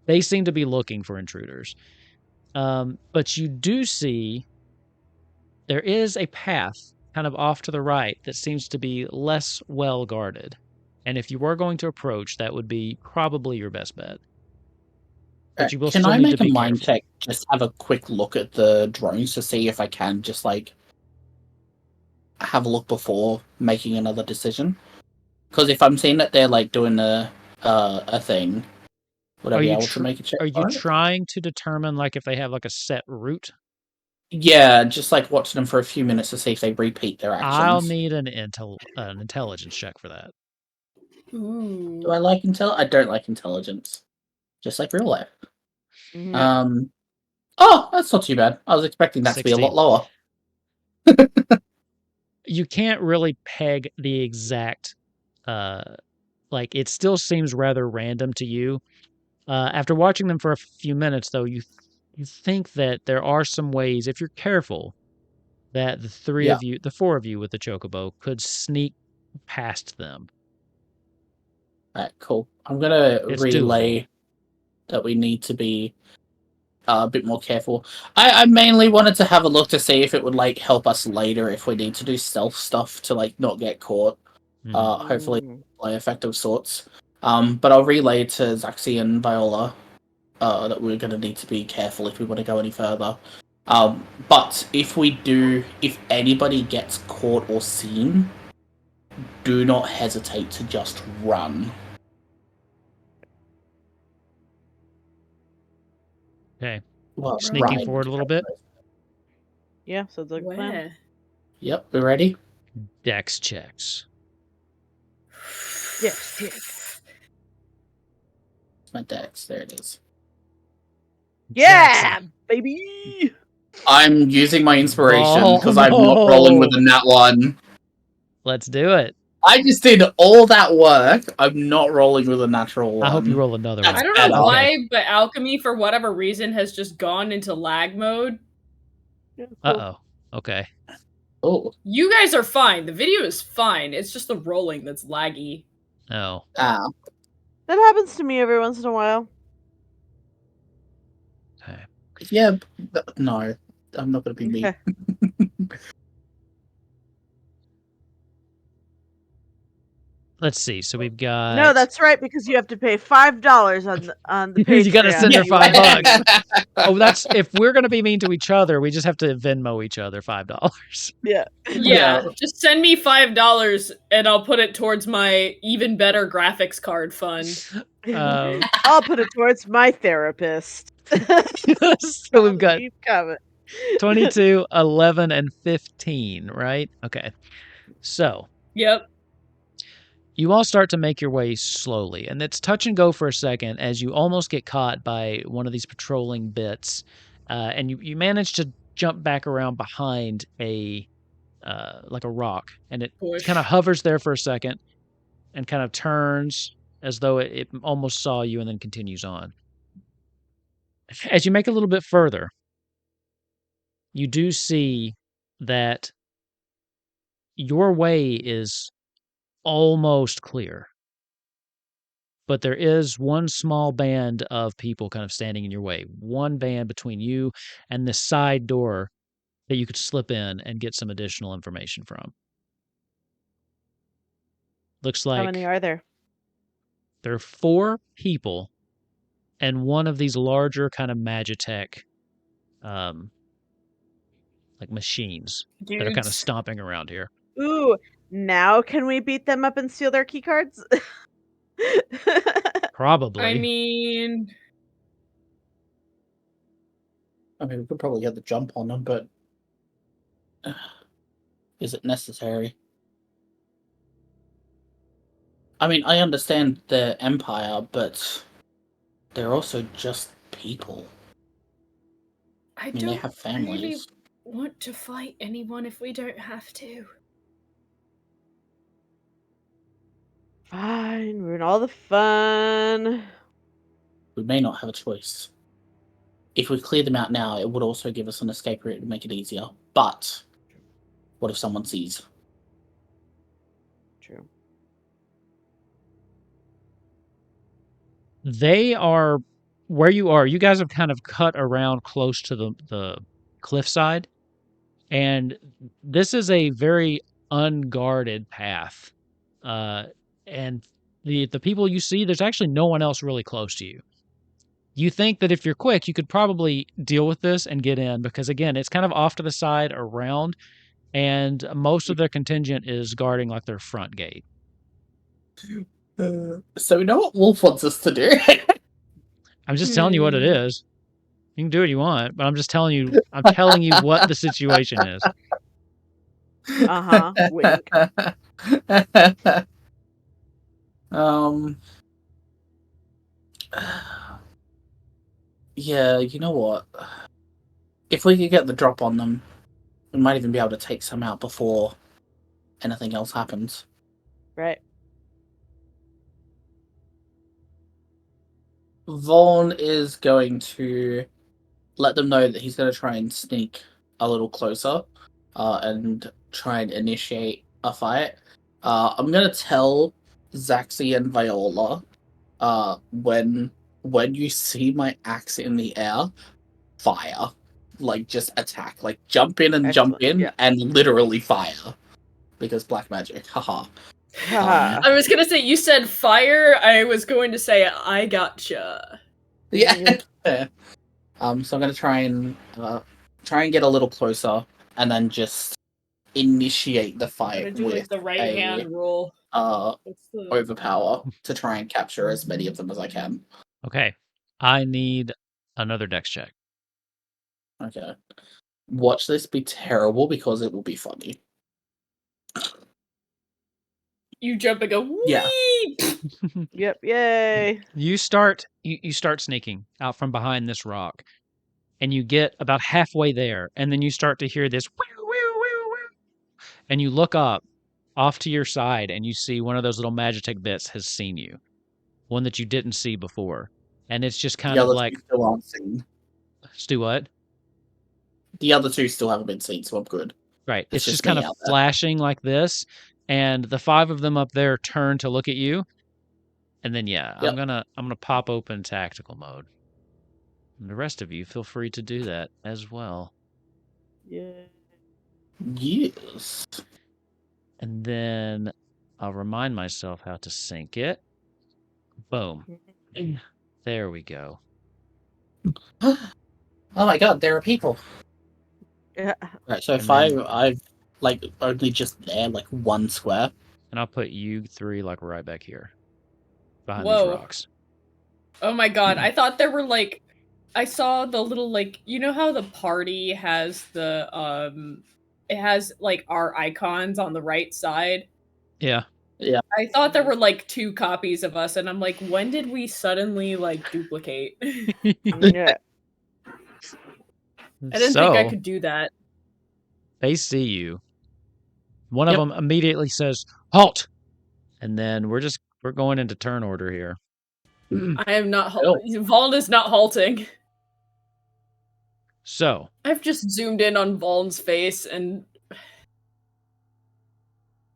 They seem to be looking for intruders. But you do see there is a path kind of off to the right that seems to be less well guarded. And if you were going to approach, that would be probably your best bet. But you will still need to be careful. Can I make a mind check, just have a quick look at the drones to see if I can just like have a look before making another decision? Because if I'm seeing that they're like doing a thing, would I be able to make a check? Are you trying to determine like if they have like a set route? Yeah, just like watching them for a few minutes to see if they repeat their actions. I'll need an intelligence check for that. Ooh. Do I like I don't like intelligence. Just like real life. Mm-hmm. Oh, that's not too bad. I was expecting that 16. To be a lot lower. You can't really peg the exact like it still seems rather random to you. After watching them for a few minutes though, you think that there are some ways, if you're careful, that the 4 of you with the chocobo could sneak past them. Alright, cool. I'm gonna relay that we need to be a bit more careful. I mainly wanted to have a look to see if it would like help us later if we need to do stealth stuff to like not get caught. Hopefully play effective sorts. But I'll relay to Zaxi and Viola that we're gonna need to be careful if we want to go any further. But if anybody gets caught or seen, do not hesitate to just run. Okay. Well, sneaking forward a little bit. Yeah, so it's like a plan. Yep, we ready? Dex checks. Yes. My dex, there it is. Yeah, baby! I'm using my inspiration because I'm not rolling with a nat 1. Let's do it. I just did all that work. I'm not rolling with a natural 1. I hope you roll another one. I don't know why, but alchemy, for whatever reason, has just gone into lag mode. Uh-oh. Okay. Oh. You guys are fine. The video is fine. It's just the rolling that's laggy. Oh. That happens to me every once in a while. Okay. Yeah, no. I'm not going to be me. Let's see. So we've got. No, that's right, because you have to pay $5 on the Patreon. You got to send her if you want $5. Oh, that's if we're gonna be mean to each other, we just have to Venmo each other $5. Yeah. Yeah, just send me $5 and I'll put it towards my even better graphics card fund. I'll put it towards my therapist. So we've got Keep coming. 22, 11, and 15, right? Okay. So. Yep. You all start to make your way slowly, and it's touch and go for a second as you almost get caught by one of these patrolling bits, and you manage to jump back around behind a like a rock, and it kind of hovers there for a second and kind of turns as though it almost saw you and then continues on. As you make a little bit further, you do see that your way is almost clear. But there is one small band of people kind of standing in your way. One band between you and this side door that you could slip in and get some additional information from. Looks like... How many are there? There are 4 people and one of these larger kind of Magitech like machines that are kind of stomping around here. Ooh, now can we beat them up and steal their key cards? Probably. I mean, we could probably get the jump on them, but is it necessary? I mean, I understand the Empire, but they're also just people. I mean, they have families. Really want to fight anyone if we don't have to. Fine, ruin all the fun. We may not have a choice. If we clear them out now, it would also give us an escape route to make it easier. But what if someone sees? True. They are where you are. You guys have kind of cut around close to the cliffside, and this is a very unguarded path. And the people you see, there's actually no one else really close to you. You think that if you're quick, you could probably deal with this and get in, because again, it's kind of off to the side around, and most of their contingent is guarding like their front gate. So we know what Wolf wants us to do. I'm just telling you what it is. You can do what you want, but I'm just telling you. I'm telling you what the situation is. Wink. Yeah, you know what? If we could get the drop on them, we might even be able to take some out before anything else happens. Right. Vaughn is going to let them know that he's going to try and sneak a little closer and try and initiate a fight. I'm going to tell Zaxi and Viola when you see my axe in the air, fire. Like, just attack. Like, jump in and Excellent. jump in and literally fire. Because black magic. Haha. I was gonna say, you said fire, I was going to say, I gotcha. Yeah. So I'm gonna try and get a little closer and then just initiate the fight with the right hand rule. Overpower to try and capture as many of them as I can. Okay. I need another dex check. Okay. Watch this be terrible because it will be funny. You jump and go, whee! Yeah. Yep, yay. You start sneaking out from behind this rock, and you get about halfway there, and then you start to hear this woo, woo, woo, woo, and you look up off to your side, and you see one of those little Magitech bits has seen you, one that you didn't see before, and it's just kind of like still aren't seen. Stu, what? The other two still haven't been seen, so I'm good. Right. It's just kind of flashing like this, and the 5 of them up there turn to look at you. And then I'm gonna pop open tactical mode. And the rest of you feel free to do that as well. Yeah. Yes. And then I'll remind myself how to sync it. Boom. There we go. Oh my god, there are people. Yeah. Right, so And if then- I've like only just there, like 1 square. And I'll put you 3 like right back here. Behind Whoa. these rocks. Oh my god, I thought there were like I saw the little like you know how the party has the it has like our icons on the right side? Yeah. I thought there were like 2 copies of us and I'm like, when did we suddenly like duplicate? Yeah. I didn't think I could do that. They see you. One of them immediately says, "Halt!" And then we're going into turn order here. I am not Vaughn is not halting. So I've just zoomed in on Vaughn's face and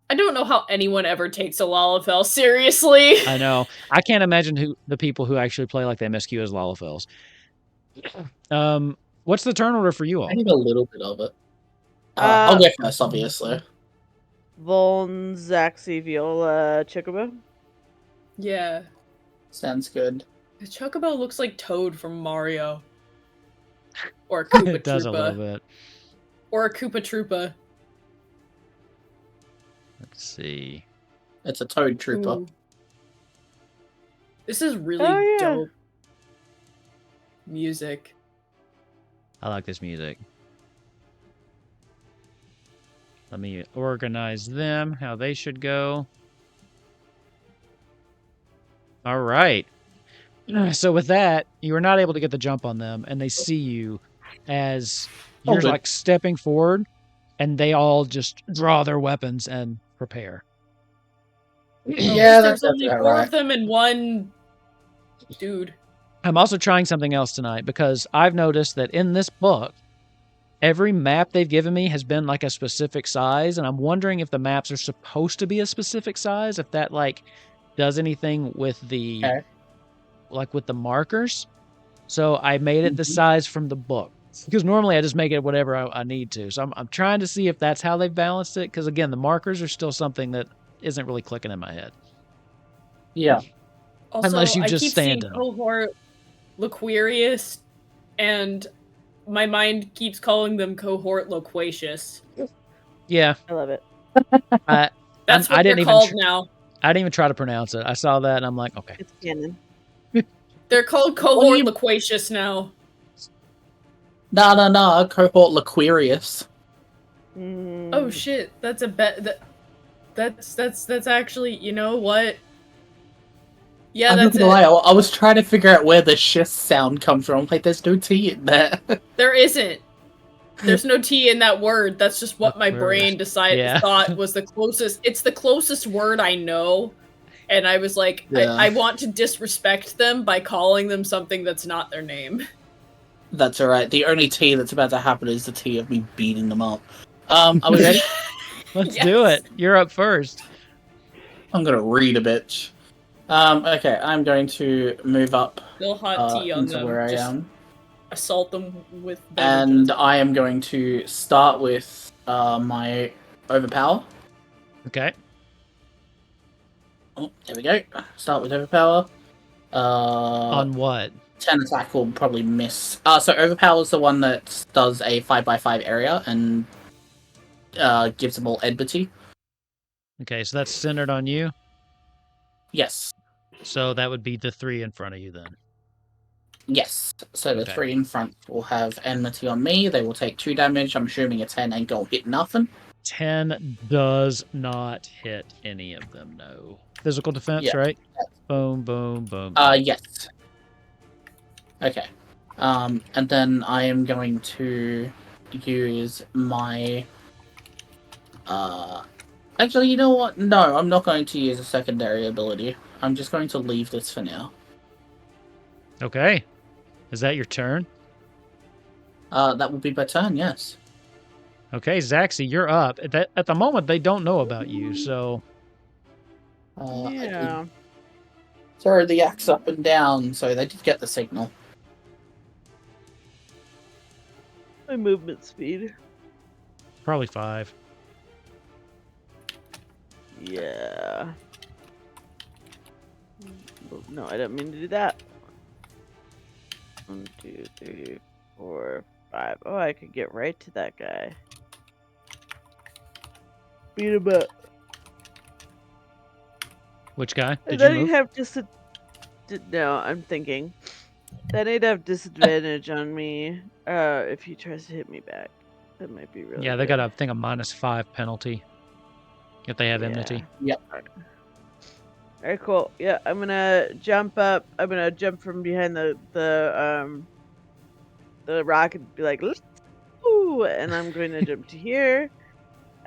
I don't know how anyone ever takes a Lalafell seriously. I know. I can't imagine the people who actually play like the MSQ as Lalafells. What's the turn order for you all? I need a little bit of it. I'll go first, obviously. Voln, Zaxi, Viola, Chocobo. Yeah. Sounds good. The Chocobo looks like Toad from Mario. Or a Koopa It does Troopa. a little bit. Or a Koopa Troopa. Let's see. It's a Toad Trooper. Ooh. This is really dope music. I like this music. Let me organize them, how they should go. All right. So with that, you are not able to get the jump on them, and they see you as you're like stepping forward, and they all just draw their weapons and prepare. Yeah, there's that's only about 4 right. of them and 1 dude. I'm also trying something else tonight because I've noticed that in this book, every map they've given me has been like a specific size, and I'm wondering if the maps are supposed to be a specific size, if that like does anything with the with the markers. So I made it the size from the book because normally I just make it whatever I need to. So I'm trying to see if that's how they've balanced it because again, the markers are still something that isn't really clicking in my head. Yeah. Also, Unless you I just keep stand seeing up. Cohort Loquarius, and my mind keeps calling them Cohort Loquacious. Yeah. I love it. That's what they're called now. I didn't even try to pronounce it. I saw that and I'm like, okay. It's canon. They're called Cohort Loquacious now. No, Cohort Loquarius. Oh shit, that's a bet. That's actually, you know what? Yeah, I'm that's not gonna lie, I was trying to figure out where the sh sound comes from. Like, there's no T in there. There isn't. There's no T in that word. That's just what my brain thought was the closest. It's the closest word I know. And I was like, I want to disrespect them by calling them something that's not their name. That's alright. The only T that's about to happen is the T of me beating them up. Are we ready? Let's do it. You're up first. I'm gonna read a bitch. Okay, I'm going to move up Still hot tea on into them. where I Just am. assault them with beverages. And I am going to start with my overpower. Okay. Oh, there we go. Start with overpower. On what? 10 attack will probably miss. So overpower is the one that does a 5x5 area and gives them all enmity. Okay, so that's centered on you? Yes. So that would be the 3 in front of you then. Yes. So the 3 in front will have enmity on me. They will take 2 damage. I'm assuming a 10 ain't gonna hit nothing. 10 does not hit any of them, no. Physical defense, right? Boom, boom, boom. Yes. Okay. And then I am going to use my... Actually, you know what? No, I'm not going to use a secondary ability. I'm just going to leave this for now. Okay. Is that your turn? That will be my turn, yes. Okay, Zaxi, you're up. At the moment, they don't know about you, so... Yeah. Throw the axe up and down, so they did get the signal. My movement speed. Probably 5. Yeah. No, I don't mean to do that. 1, 2, 3, 4, 5. Oh, I could get right to that guy. Beat him up. Which guy? And Did you then move? you have no, I'm thinking. Then he'd have disadvantage on me if he tries to hit me back. That might be really Yeah, they good. got, I think, a -5 penalty if they have enmity. Yep. Alright, cool. Yeah, I'm gonna jump up. I'm gonna jump from behind the rock and be like, ooh, and I'm going to jump to here,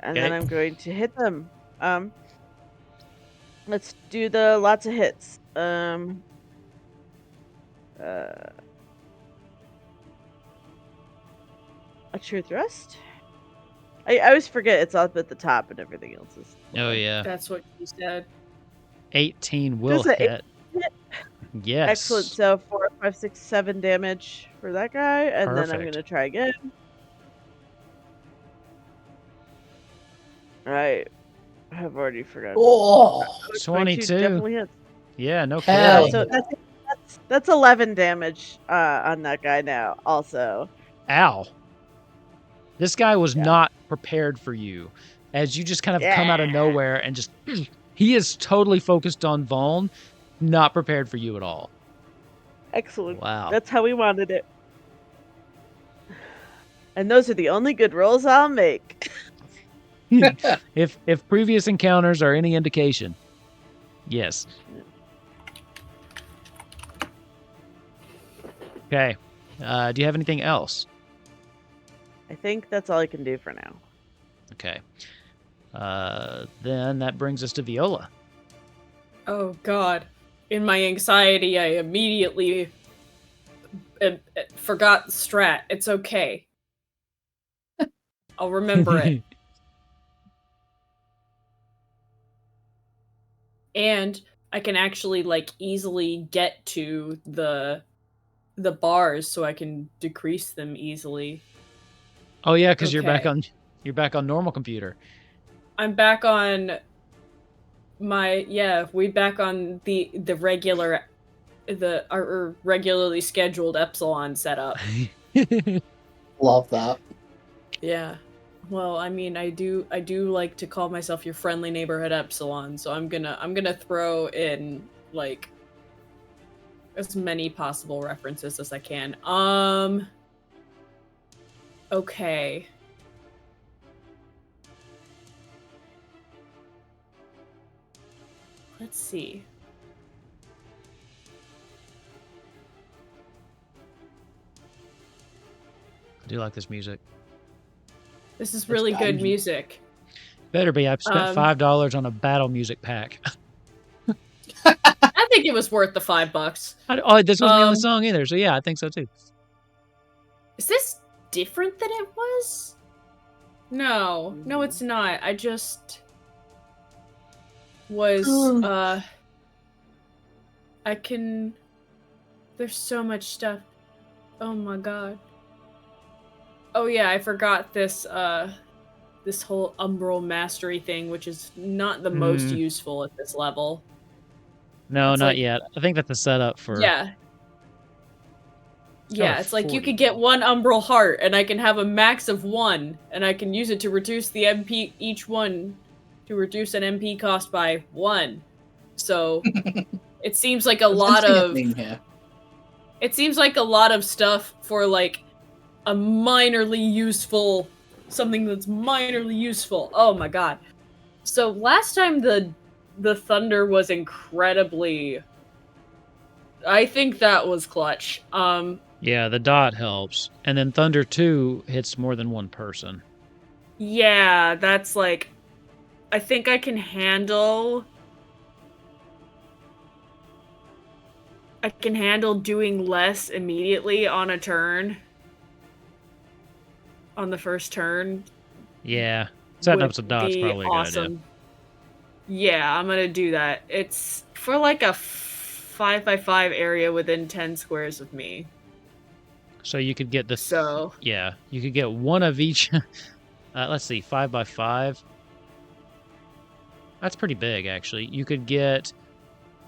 and then Okay. I'm going to hit them. Let's do the lots of hits. A true thrust. I always forget it's up at the top and everything else is. Oh, yeah. That's what you said. 18 will Does it hit. hit? Yes. Excellent. So 4, 5, 6, 7 damage for that guy, and then I'm Perfect. gonna try again. I have already forgotten. Oh, 22. Definitely hits. Yeah, no Hell kidding. So that's 11 damage on that guy now. Also. Ow. This guy was Yeah. not prepared for you. As you just kind of come out of nowhere and just... He is totally focused on Vaughn, not prepared for you at all. Excellent. Wow. That's how we wanted it. And those are the only good rolls I'll make. If previous encounters are any indication. Yes. Okay. Do you have anything else? I think that's all I can do for now. Okay. Then that brings us to Viola. Oh god. In my anxiety, I immediately forgot the strat. It's okay. I'll remember it. And I can actually like easily get to the bars so I can decrease them easily. Oh yeah, because Okay. you're back on normal computer. I'm back on we back on the regular our regularly scheduled Epsilon setup. love that. Yeah. Well, I mean, I do like to call myself your friendly neighborhood Epsilon, so I'm gonna throw in like as many possible references as I can. Okay. Let's see. I do like this music. This is really good music. Better be. I've spent $5 on a battle music pack. I think it was worth the $5. This wasn't the only song either, so yeah, I think so too. Is this different than it was? No, it's not. I just was there's so much stuff. Oh my god. Oh yeah, I forgot this this whole umbral mastery thing, which is not the most useful at this level. No, it's not yet. I think that's a setup for... Yeah. Yeah, it's like you could get 1 umbral heart, and I can have a max of 1, and I can use it to reduce the MP, each one, to reduce an MP cost by 1. So, it seems like a lot of... It seems like a lot of stuff for, like, a minorly useful... Something that's minorly useful. Oh my god. So, last time the thunder was incredibly... I think that was clutch. Yeah, the dot helps. And then Thunder 2 hits more than one person. Yeah, that's like... I think I can handle... I can handle doing less immediately on a turn. On the first turn. Yeah. Setting up some dots probably a good idea. Yeah, I'm gonna do that. It's for like a 5x5 area within 10 squares of me. So you could get the... Yeah, you could get one of each... let's see, 5x5. That's pretty big, actually. You could get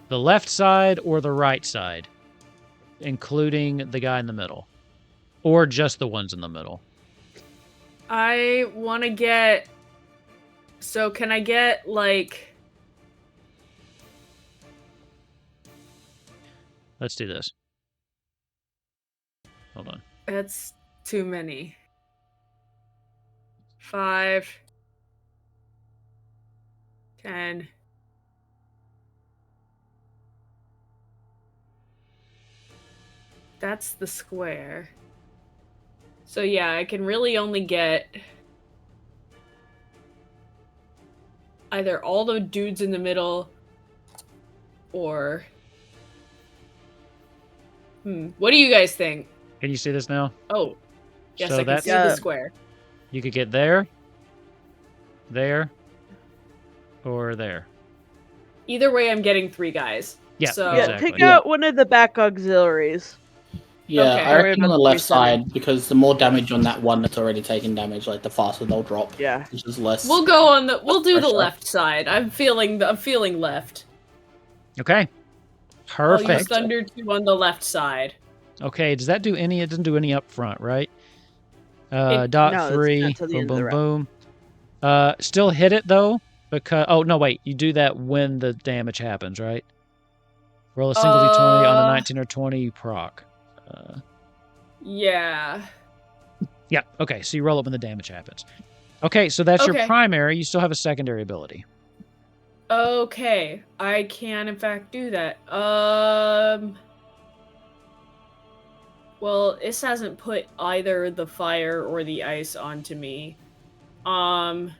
the left side or the right side, including the guy in the middle, or just the ones in the middle. I want to get... So can I get, like... Let's do this. Hold on. That's too many. 5, 10. That's the square. So yeah, I can really only get either all the dudes in the middle or... What do you guys think? Can you see this now? Oh, yes, So I can that's- see the square. You could get there, or there. Either way, I'm getting 3 guys. Yeah, So... Yeah, exactly. take out one of the back auxiliaries. Yeah, Okay. I reckon on the left Resetting. side, because the more damage on that one that's already taken damage, like the faster they'll drop. Yeah. Which is less. We'll go on the... We'll do the Pressure. left side. I'm feeling left. Okay. I'll use Perfect. Thunder 2 on the left side. Okay, does that do any? It doesn't do any up front, right? It- Dot no, it's 3. not till the Boom, end of the boom, boom. Still hit it though, because no, wait, you do that when the damage happens, right? Roll a single d20 on a 19 or 20, you proc. Yeah. Yeah. Okay, so you roll it when the damage happens. Okay, so that's your Okay. primary. You still have a secondary ability. Okay, I can in fact do that. Well, this hasn't put either the fire or the ice onto me. I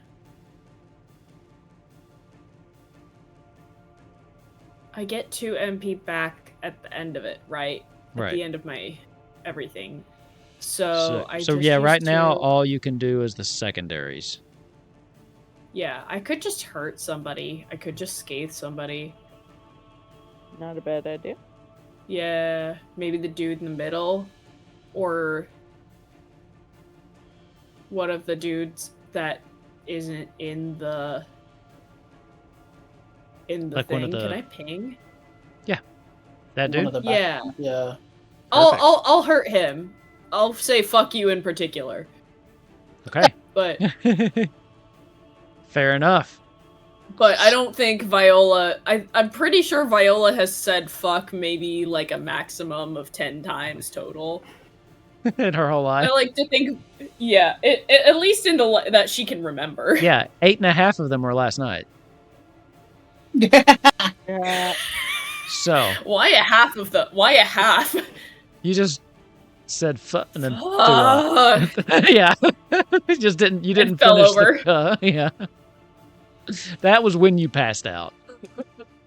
get 2 MP back at the end of it, right? At Right. the end of my everything. So I So just yeah, use right now 2. all you can do is the secondaries. Yeah, I could just hurt somebody. I could just scathe somebody. Not a bad idea. Yeah, maybe the dude in the middle, or one of the dudes that isn't in the Like one thing. of the- Can I ping? That One dude? of the back- Yeah, Yeah. Perfect. I'll hurt him. I'll say fuck you in particular, Okay. but Fair enough. I don't think Viola. I'm pretty sure Viola has said fuck maybe like a maximum of 10 times total. In her whole life. I like to think, yeah, at least in the that she can remember. Yeah, 8.5 of them were last night. Yeah. So Why a half of the? Why a half? you just said fuck and then threw Fuck. up. Yeah. You just didn't. You didn't fell finish over. the. Yeah. That was when you passed out.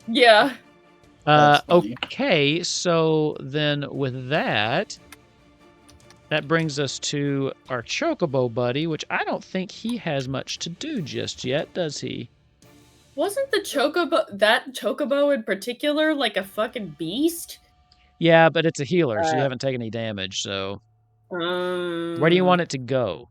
Yeah. That's funny. Okay, so then with that, that brings us to our Chocobo buddy, which I don't think he has much to do just yet, does he? Wasn't the chocobo in particular like a fucking beast? Yeah, but it's a healer, so you haven't taken any damage, so... Where do you want it to go?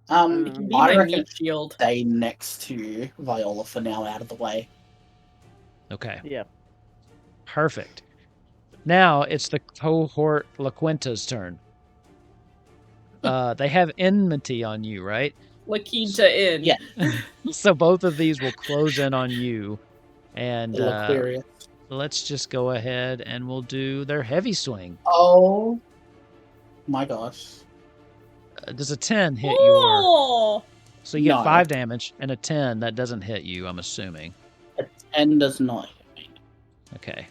It can be I my reckon meat shield. stay next to Viola for now, out of the way. Okay. Yeah. Perfect. Now it's the cohort La Quinta's turn. They have enmity on you, right? La Quinta Inn. Yeah. So both of these will close in on you. And Aquarius. let's just go ahead and we'll do their heavy swing. Oh my gosh. Does a 10 hit your... Oh! So you get No. 5 damage, and a 10, that doesn't hit you, I'm assuming. A 10 does not hit me. Okay.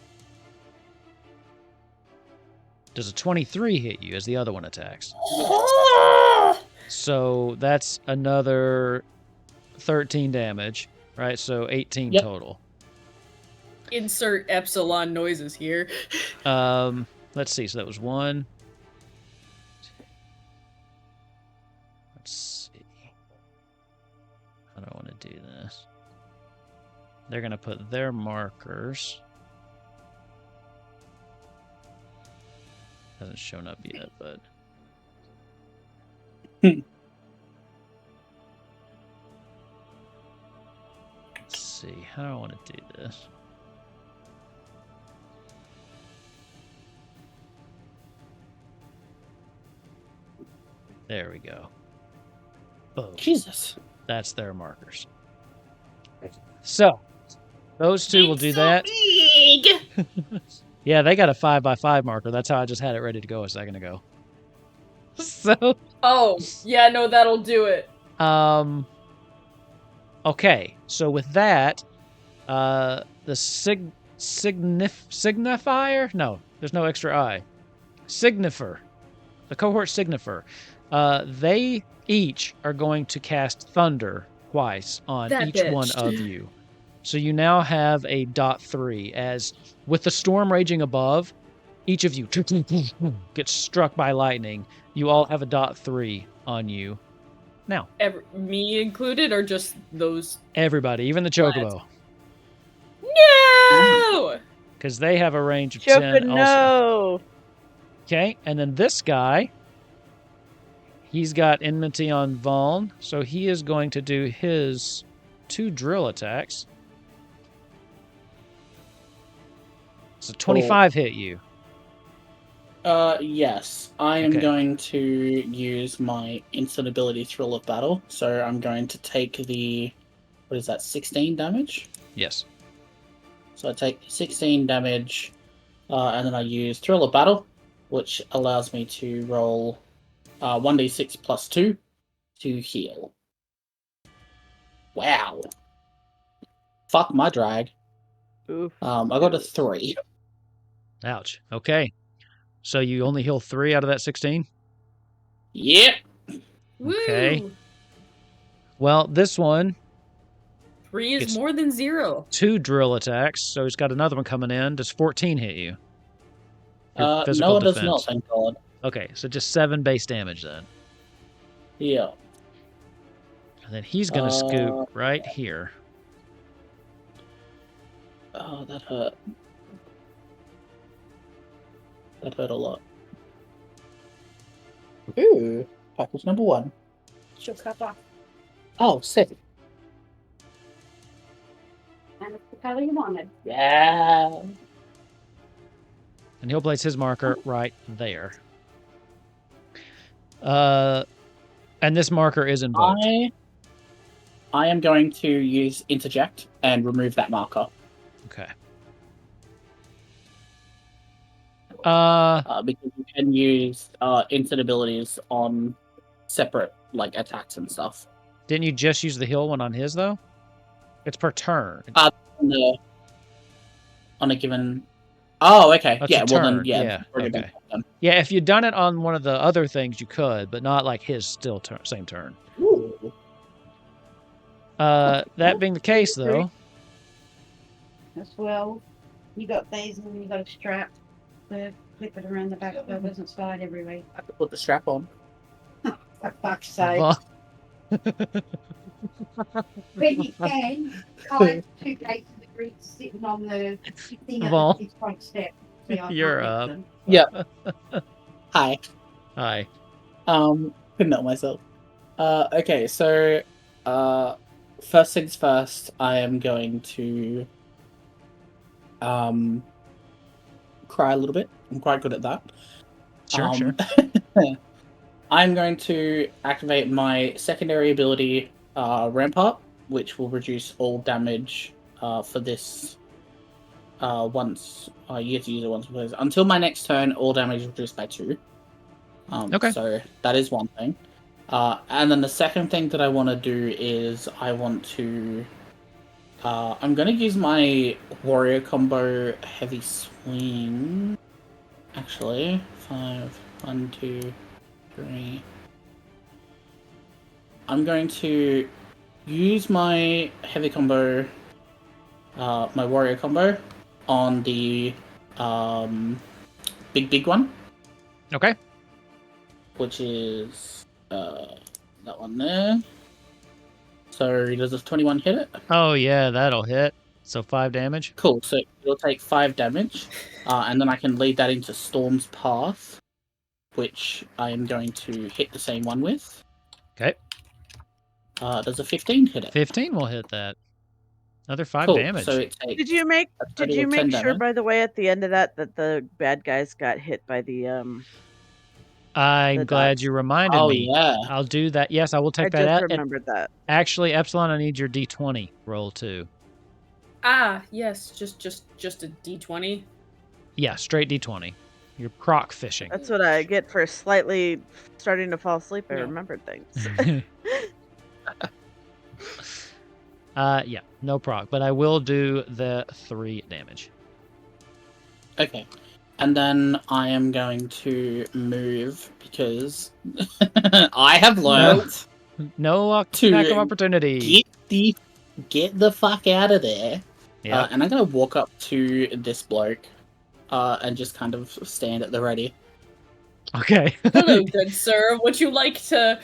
Does a 23 hit you as the other one attacks? So that's another 13 damage, right? So 18 Yep. total. Insert epsilon noises here. Let's see. So that was 1. Let's see. How do I want to do this? They're going to put their markers. Hasn't shown up yet, but... see. How do I want to do this? There we go. Boom. Jesus. That's their markers. So, those two will do that. Big. Yeah, they got a 5x5 marker. That's how I just had it ready to go a second ago. So. Oh, yeah, no, that'll do it. Okay, so with that, the signifier? No, there's no extra I. Signifer. The cohort signifer. They each are going to cast thunder twice on each one of you. So you now have a .3 as with the storm raging above, each of you gets struck by lightning. You all have a .3 on you. Now. Me included, or just those? Everybody, even the chocobo. No! Because they have a range of 10 no! also. Okay, and then this guy, he's got enmity on Vuln, so he is going to do his 2 drill attacks. So 25 hit you. Yes. I am going to use my instant ability Thrill of Battle. So I'm going to take the, 16 damage? Yes. So I take 16 damage, and then I use Thrill of Battle, which allows me to roll 1d6 plus 2 to heal. Wow. Fuck my drag. Oof. I got a 3. Ouch. Okay. So you only heal 3 out of that 16? Yep. Okay. Woo! Well, this one... 3 is more than 0. 2 drill attacks, so he's got another one coming in. Does 14 hit you? No, it does not, thank God. Okay, so just 7 base damage then. Yeah. And then he's going to scoot right here. Oh, that hurt. That hurt a lot. Ooh, package number 1. She'll cut off. Oh, sick. And it's the color you wanted. Yeah. And he'll place his marker right there. And this marker is invoked. I am going to use interject and remove that marker. Okay. Because you can use instant abilities on separate attacks and stuff. Didn't you just use the heal one on his though? It's per turn. On a given. Oh, okay. That's yeah. a Well turn. then, yeah. Okay. Yeah, if you'd done it on one of the other things, you could, but not like his still same turn. Ooh. That being the case, though. As well, you got these and you got a strap to clip it around the back so it doesn't slide everywhere. I have to put the strap on. For fuck's sake. When you can, I 2 cases of grease sitting on the thing at the front step. You're up. Yeah. Hi. Hi. Couldn't help myself. Okay, so first things first, I am going to cry a little bit. I'm quite good at that. Sure. I'm going to activate my secondary ability, Rampart, which will reduce all damage for this once you get to use it once per turn. Until my next turn, all damage is reduced by 2. Okay. So that is one thing. And then the second thing that I want to do is I want to... I'm going to use my warrior combo heavy swing. Actually, 5, 1, 2, 3. I'm going to use my heavy combo, my warrior combo, on the big one. Okay. Which is that one there. So does this 21 hit it? Oh yeah, that'll hit. So 5 damage. Cool. So it'll take 5 damage, and then I can lead that into Storm's Path, which I am going to hit the same one with. Okay. Does a 15 hit it? 15 will hit that. Another 5 Cool. damage. So it takes Did you make a total of 10 sure, damage. by the way, at the end of that the bad guys got hit by the I'm the glad dots? you reminded Oh me. yeah. I'll do that. Yes, I will I take that just out. remembered that. Actually, Epsilon, I need your D20 roll too. Ah, yes, just a D20. Yeah, straight D20. You're croc fishing. That's what I get for slightly starting to fall asleep. I No. remembered things. Yeah, no proc, but I will do the 3 damage. Okay. And then I am going to move because I have learned No to attack of opportunity. get the fuck out of there. Yeah. And I'm gonna walk up to this bloke and just kind of stand at the ready. Okay. Hello, good sir. Would you like to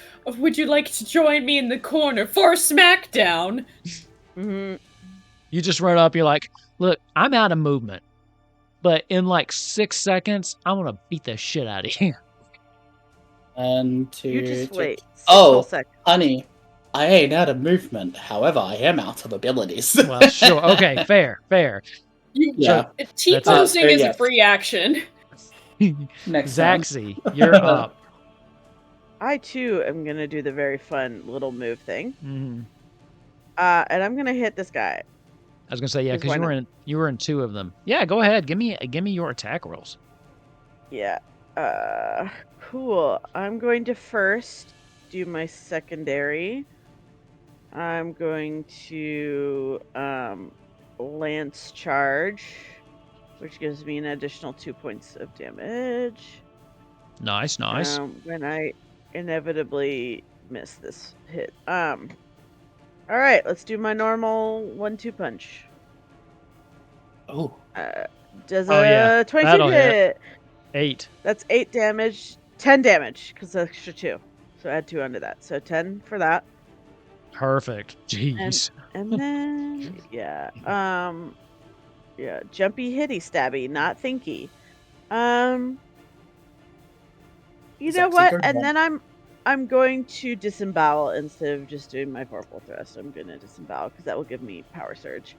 join me in the corner for SmackDown? Mm-hmm. You just run up, you're like, look, I'm out of movement. But in like 6 seconds, I'm gonna beat the shit out of you. And to You just wait. 6 Oh, whole seconds. honey, I ain't out of movement. However, I am out of abilities. Well, sure. Okay, fair. Yeah. T-posing is yeah. a free action. Next time. Zaxi, you're up. I too am gonna do the very fun little move thing. Mhm. And I'm gonna hit this guy. I was gonna say, yeah, Because because why you were in 2 of them. Yeah, go ahead. Give me your attack rolls. Yeah. Cool. I'm going to first do my secondary. I'm going to lance charge, which gives me an additional 2 points of damage. Nice. When I inevitably miss this hit. All right, let's do my normal 1-2 punch. Oh. Does Oh, yeah, a 22 that'll hit. hit? 8. That's 8 damage, 10 damage, because extra 2. So add 2 onto that. So 10 for that. Perfect. Jeez. And then yeah, jumpy hitty stabby, not thinky. You know what? And then I'm going to disembowel instead of just doing my vorpal thrust. I'm gonna disembowel because that will give me power surge.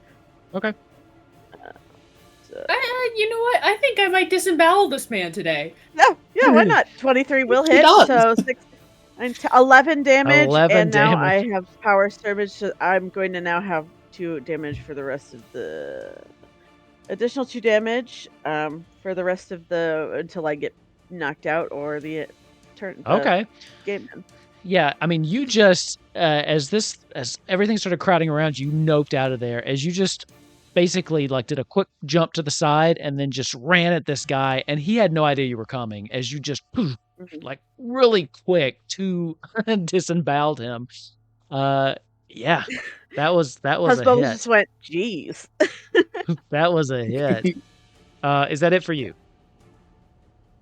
Okay. You know what? I think I might disembowel this man today. Yeah, why not? 23 will hit, so 11 damage, 11 and now damage. I have power surge, so I'm going to now have 2 damage for the rest of the additional 2 damage for the rest of the until I get knocked out or the turn. Okay. Game end. Yeah, I mean, you just as everything started crowding around you, noped out of there as you just basically like did a quick jump to the side and then just ran at this guy, and he had no idea you were coming as you just poof, like really quick to disemboweled him. Yeah, that was a Husband hit. just went, "Geez." That was a hit. Is that it for you?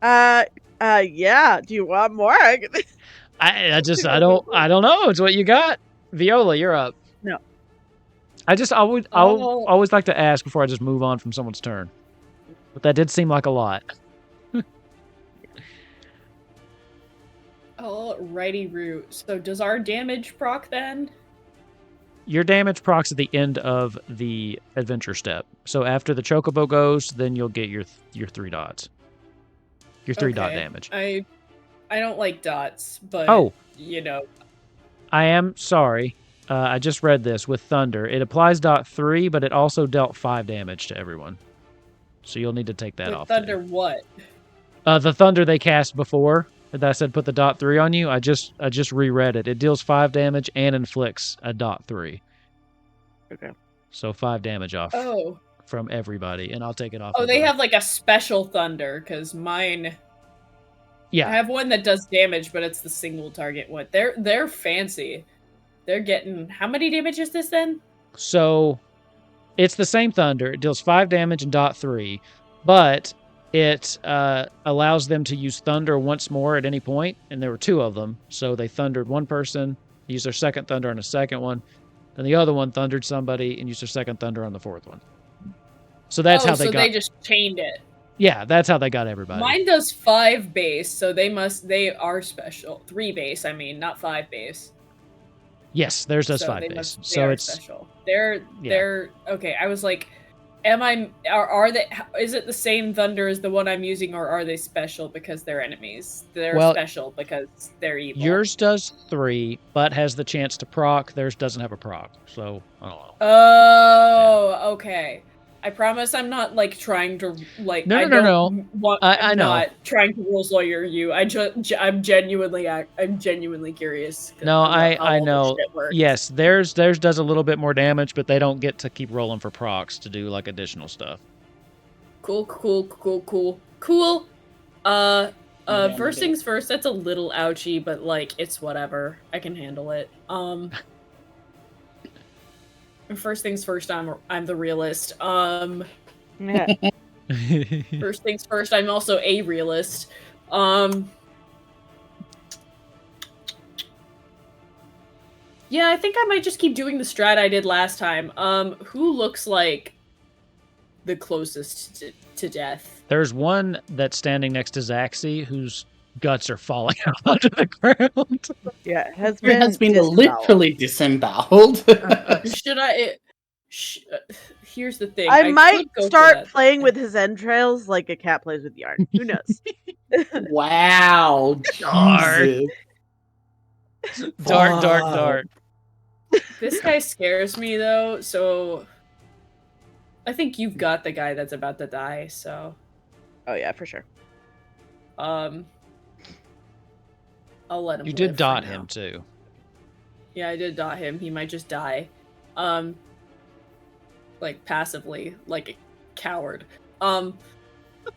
Yeah. Do you want more? I don't know. It's what you got. Viola, you're up. No. I'll always like to ask before I just move on from someone's turn. But that did seem like a lot. Alrighty, Root. So does our damage proc then? Your damage procs at the end of the adventure step. So after the chocobo goes, then you'll get your 3 dots. Your 3 dot damage. I don't like dots, but you know. I am sorry. I just read this with Thunder. It applies dot 3, but it also dealt 5 damage to everyone. So you'll need to take that off. Thunder what? The Thunder they cast before that I said put the dot 3 on you. I just reread it. It deals 5 damage and inflicts a dot 3. Okay. So 5 damage off from everybody, and I'll take it off. Oh, they have like a special Thunder, because mine... Yeah. I have one that does damage, but it's the single target one. They're fancy. They're getting... How many damage is this then? So it's the same Thunder. It deals 5 damage and dot 3, but it allows them to use Thunder once more at any point, and there were 2 of them. So they thundered one person, used their second Thunder on a second one, and the other one thundered somebody and used their second Thunder on the 4th one. So that's how they got... So they just chained it. Yeah, that's how they got everybody. Mine does 5 base, so they are special. 3 base, I mean, not 5 base. Yes, theirs does 5 base. So it's special. They're okay. I was like, are they? Is it the same thunder as the one I'm using, or are they special because they're enemies? They're special because they're evil. Yours does 3, but has the chance to proc. Theirs doesn't have a proc, so I don't know. Oh, okay. I promise I'm not like trying to like. No. I'm I know. not trying to rules lawyer you. I'm genuinely curious. No, about how I all this know. shit works. Yes, theirs does a little bit more damage, but they don't get to keep rolling for procs to do like additional stuff. Cool. First things first. That's a little ouchy, but like it's whatever. I can handle it. First things first. I'm the realist. Yeah. First things first. I'm also a realist. Yeah, I think I might just keep doing the strat I did last time. Who looks like the closest to death? There's one that's standing next to Zaxi whose guts are falling out onto the ground. Yeah, it has been literally disemboweled. Should I? Here's the thing. I might start playing with his entrails like a cat plays with yarn. Who knows? Wow. Dark. This guy scares me though, so I think you've got the guy that's about to die, so. Oh yeah, for sure. I'll let him. You did dot him too. Yeah, I did dot him. He might just die. Like passively, like a coward. I'm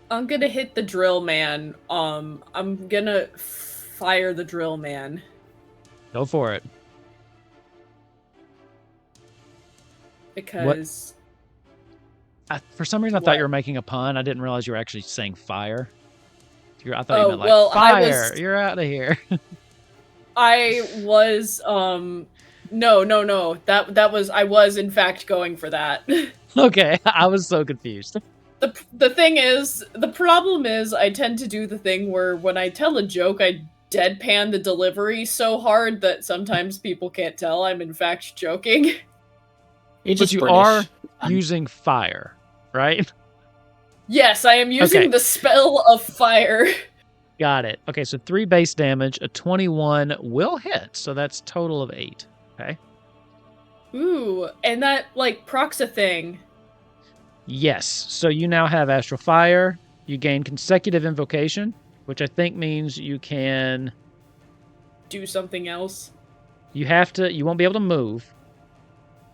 gonna hit the drill man. I'm gonna fire the drill man. Go for it. Because for some reason I thought you were making a pun. I didn't realize you were actually saying fire. I thought you meant like fire. You're out of here. I was no. That was I was in fact going for that. Okay, I was so confused. The thing is, the problem is I tend to do the thing where when I tell a joke I deadpan the delivery so hard that sometimes people can't tell I'm in fact joking. But you are using fire, right? Yes, I am using the spell of fire. Got it. Okay, so 3 base damage, a 21 will hit, so that's total of 8. Okay. Ooh, and that like procs a thing. Yes. So you now have Astral Fire. You gain consecutive invocation, which I think means you can do something else. You won't be able to move.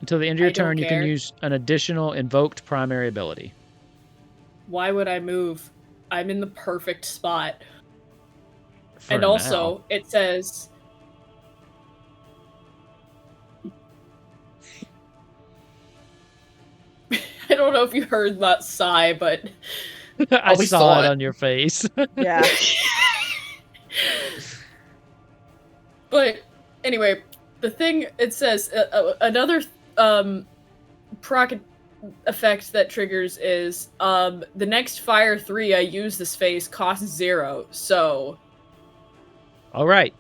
Until the end of your turn, you can use an additional invoked primary ability. Why would I move? I'm in the perfect spot. And also, it says... I don't know if you heard that sigh, but... I saw it on your face. Yeah. But, anyway, the thing, it says, another proc effect that triggers is, the next Fire 3 I use this phase costs 0, so... Alright.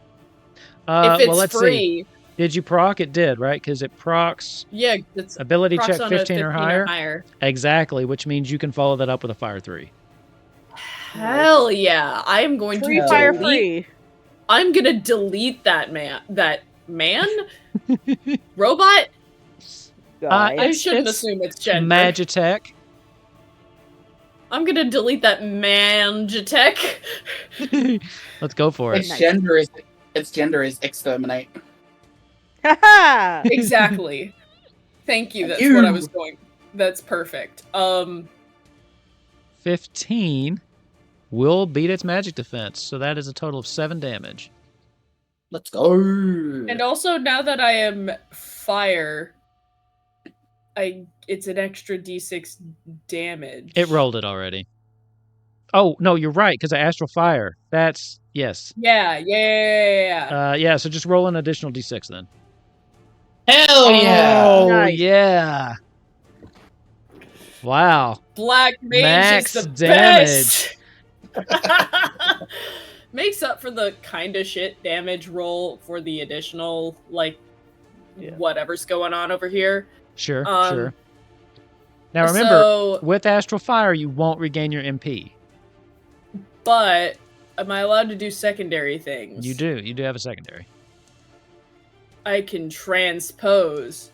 If it's let's free... See. Did you proc? It did, right? Because it procs... Yeah, it's... Ability check 15 or higher. Exactly, which means you can follow that up with a Fire 3. Hell yeah! I am going to Fire free. I'm gonna delete that man. That man? Robot? I shouldn't assume it's gender. Magitech. I'm gonna delete that Magitech. Let's go for it. Its gender is exterminate. Exactly. Thank you. That's what I was going. That's perfect. 15 will beat its magic defense, so that is a total of 7 damage. Let's go. And also, now that I am fire, it's an extra d6 damage. It rolled it already. Oh, no, you're right, because of Astral Fire. That's, yes. Yeah. Yeah, so just roll an additional d6 then. Hell yeah! Oh, nice. Yeah. Wow. Black Mage Max is the damage. Best. Makes up for the kind of shit damage roll for the additional, whatever's going on over here. Sure. Now remember, with Astral Fire, you won't regain your MP. But am I allowed to do secondary things? You do. You do have a secondary. I can transpose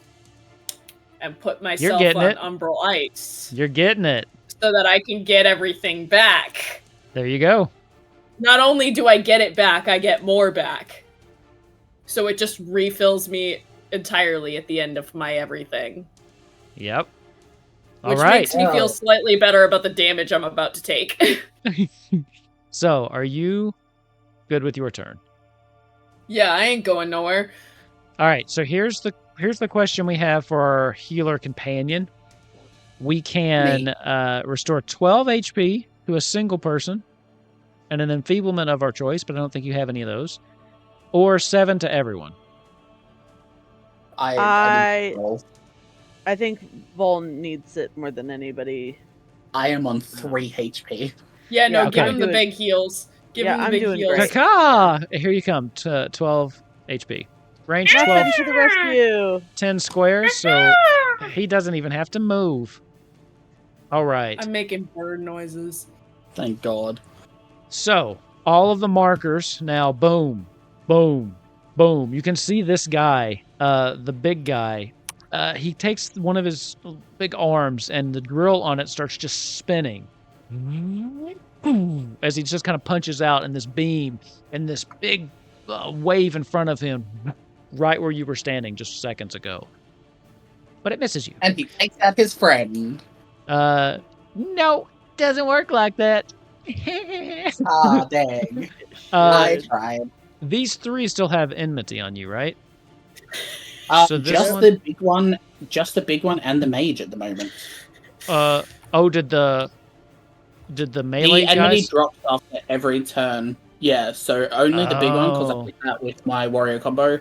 and put myself on Umbral Ice. You're getting it. So that I can get everything back. There you go. Not only do I get it back, I get more back. So it just refills me entirely at the end of my everything. Yep. Which makes me feel slightly better about the damage I'm about to take. So, are you good with your turn? Yeah, I ain't going nowhere. All right, so here's the question we have for our healer companion. We can restore 12 HP to a single person and an enfeeblement of our choice, but I don't think you have any of those. Or 7 to everyone. I think Vol needs it more than anybody. I am on 3 HP. Yeah, no, give him the big heals. Give him the big heals. Kaka! Here you come, to 12 HP. Range 12. To the rescue. 10 squares, so he doesn't even have to move. All right. I'm making bird noises. Thank God. So, all of the markers now, boom, boom, boom. You can see this guy, the big guy. He takes one of his big arms, and the drill on it starts just spinning. As he just kind of punches out in this beam, and this big wave in front of him, right where you were standing just seconds ago. But it misses you. And he takes out his friend. No, doesn't work like that. Ah, dang. I tried. These 3 still have enmity on you, right? So just the big one and the mage at the moment. Did the melee the enemy drops after every turn. Yeah, so only the big one, because I did that with my warrior combo.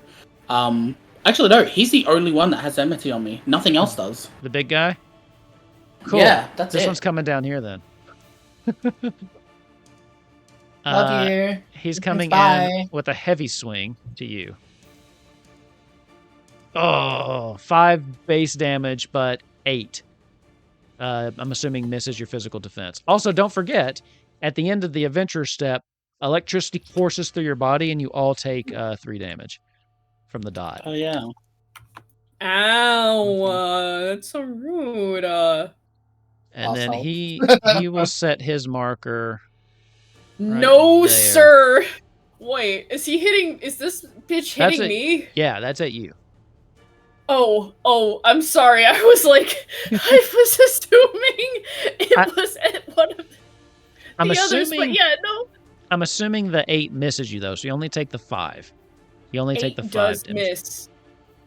Actually, no, he's the only one that has enmity on me. Nothing else does. The big guy? Cool. Yeah, that's this one's coming down here then. Love you. He's coming in with a heavy swing to you. Oh, 5 base damage, but 8. I'm assuming misses your physical defense. Also, don't forget, at the end of the adventure step, electricity courses through your body, and you all take 3 damage from the dot. Oh, yeah. Ow, that's so rude. And then he will set his marker. Right no, there. sir. Wait, is this bitch hitting me? Yeah, that's at you. Oh, I'm sorry. I was like, I was assuming it was at one of the others, but yeah, no. I'm assuming the 8 misses you, though, so you only take the 5. You only take the 5 does damage. Miss.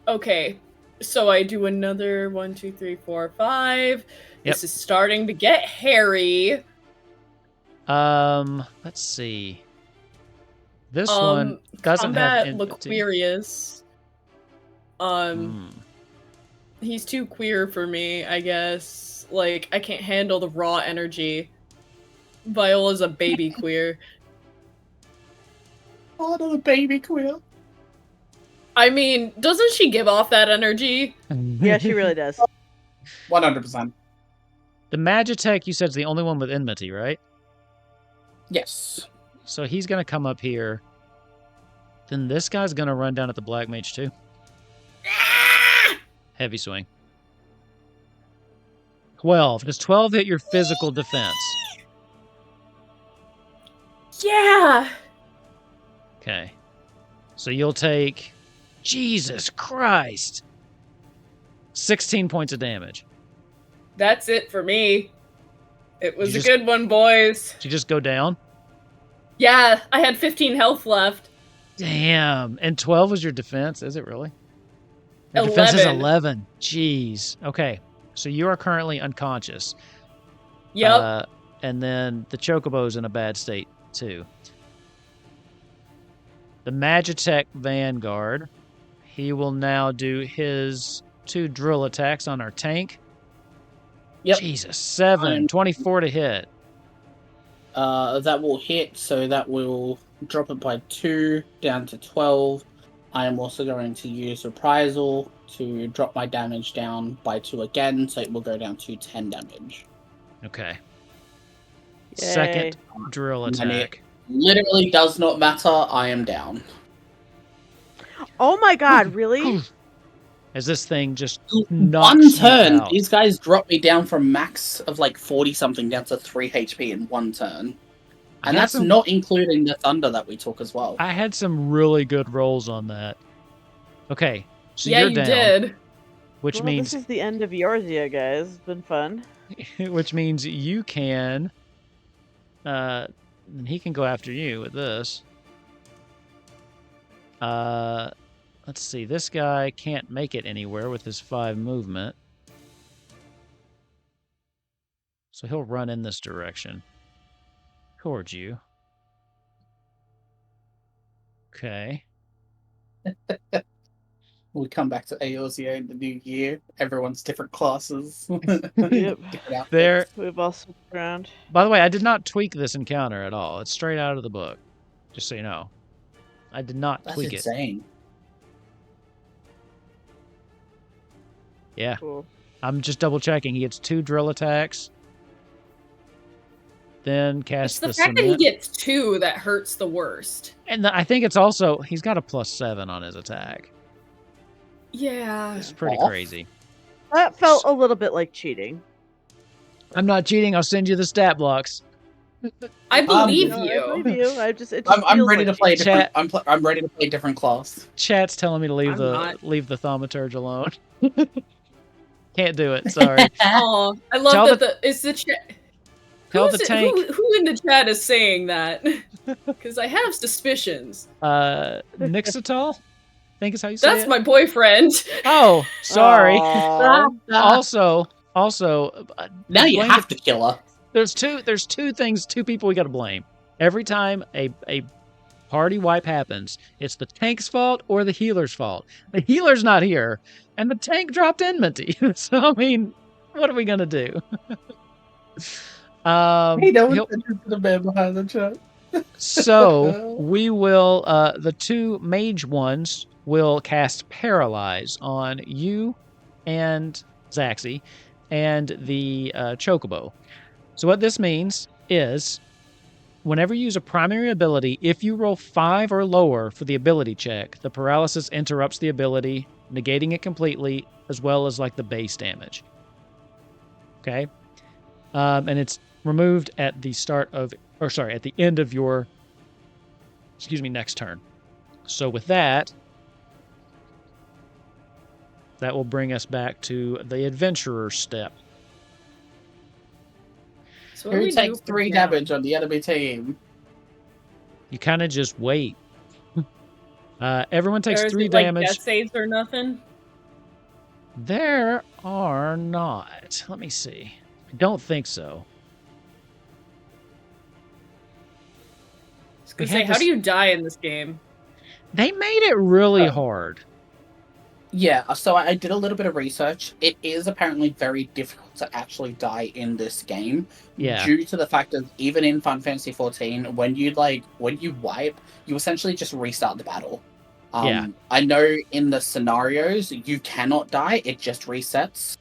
Okay, so I do another 1, 2, 3, 4, 5. Yep. This is starting to get hairy. Let's see. This one doesn't have enmity. Laquarius. He's too queer for me, I guess. Like, I can't handle the raw energy. Viola's a baby queer. Oh, not a baby queer. I mean, doesn't she give off that energy? Yeah, she really does. 100%. The Magitech, you said, is the only one with enmity, right? Yes. So he's going to come up here. Then this guy's going to run down at the Black Mage, too. Heavy swing. 12. Does 12 hit your physical defense? Yeah! Okay. So you'll take... Jesus Christ! 16 points of damage. That's it for me. It was a good one, boys. Did you just go down? Yeah, I had 15 health left. Damn. And 12 was your defense? Is it really? Your defense is 11. Jeez. Okay. So you are currently unconscious. Yep. And then the Chocobo's in a bad state, too. The Magitech Vanguard. He will now do his 2 drill attacks on our tank. Yep. Jesus. 7. 24 to hit. That will hit, so that will drop it by 2 down to 12. I am also going to use Reprisal to drop my damage down by 2 again, so it will go down to 10 damage. Okay. Yay. Second drill And then it attack. literally does not matter. I am down. Oh my god, really? As this thing just One knocks you turn, out. these guys drop me down from max of like 40 something down to 3 HP in one turn. And that's not including the thunder that we took as well. I had some really good rolls on that. Okay, so Yeah, you're you down, did. which Well, means this is the end of Eorzea, guys. It's been fun. which means you can. He can go after you with this. Let's see. This guy can't make it anywhere with his 5 movement. So he'll run in this direction. Towards you. Okay. We come back to Eorzea in the new year. Everyone's different classes. Yep. There. We've all switched around. By the way, I did not tweak this encounter at all. It's straight out of the book. Just so you know. I did not tweak That's it. insane. Yeah. Cool. I'm just double checking. He gets 2 drill attacks. Then It's cast the the fact that he cement. gets 2 that hurts the worst. And I think it's also, he's got a +7 on his attack. Yeah. It's pretty Off. crazy. That felt a little bit like cheating. I'm not cheating. I'll send you the stat blocks. I believe No, you. I believe you. It just I'm feels ready like to play cheating. different. I'm ready to play different class. Chat's telling me to leave I'm leave the thaumaturge alone. Can't do it. Sorry. Oh, I love Tell that it's the chat. Tell the tank. Who in the chat is saying that? Because I have suspicions. Nixatal? I think is how you say That's it. my boyfriend. Oh, sorry. Aw. Also, Now you blame have to kill her. There's two people we gotta blame. Every time a party wipe happens, it's the tank's fault or the healer's fault. The healer's not here, and the tank dropped enmity. So I mean, what are we gonna do? Hey, no one's to the man behind the chat. So we will the 2 mage ones will cast Paralyze on you and Zaxi and the Chocobo. So what this means is whenever you use a primary ability, if you roll 5 or lower for the ability check, the paralysis interrupts the ability, negating it completely, as well as like the base damage. Okay? And it's removed at the at the end of your next turn. So with that will bring us back to the adventurer step. So what do Who we takes do 3 now? damage on the enemy team? You kind of just wait. Everyone takes Or is 3 it, like, damage. death saves or nothing? There are not. Let me see. I don't think so. I was gonna We had say, how this- do you die in this game? They made it really hard. Yeah, so I did a little bit of research. It is apparently very difficult to actually die in this game. Yeah. Due to the fact that even in Final Fantasy XIV, when you wipe, you essentially just restart the battle. Yeah. I know in the scenarios you cannot die, it just resets.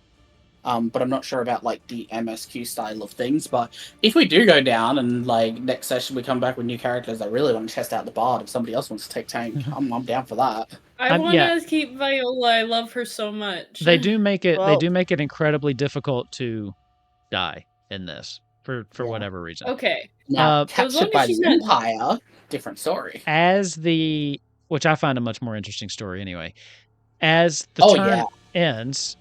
But I'm not sure about like the MSQ style of things. But if we do go down and like next session we come back with new characters, I really want to test out the bard. If somebody else wants to take tank, I'm down for that. I want to yeah. keep Viola. I love her so much. They do make it. They Well- do make it incredibly difficult to die in this for Yeah. whatever reason. Okay. Now, as long captured as by she's the not- Empire, different story. Which I find a much more interesting story anyway. As the Oh, turn yeah. ends,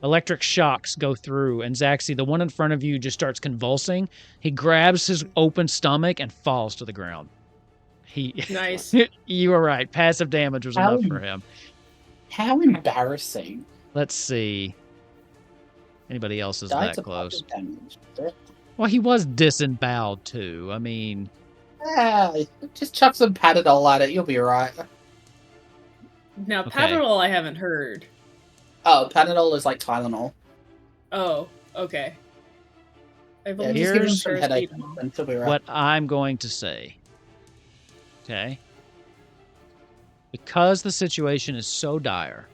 electric shocks go through, and Zaxi, the one in front of you, just starts convulsing. He grabs his open stomach and falls to the ground. Nice. You were right. Passive damage was enough for him. How embarrassing. Let's see. Anybody else is Died that to close? passive damage. Well, he was disemboweled too. I mean, Just chuck some Panadol at it, you'll be alright. Now, Okay. Panadol I haven't heard. Oh, Panadol is like Tylenol. Oh, okay. I've Yeah, only just give him used some headache paracetamol. and he'll be right. what I'm going to say. Okay. Because the situation is so dire,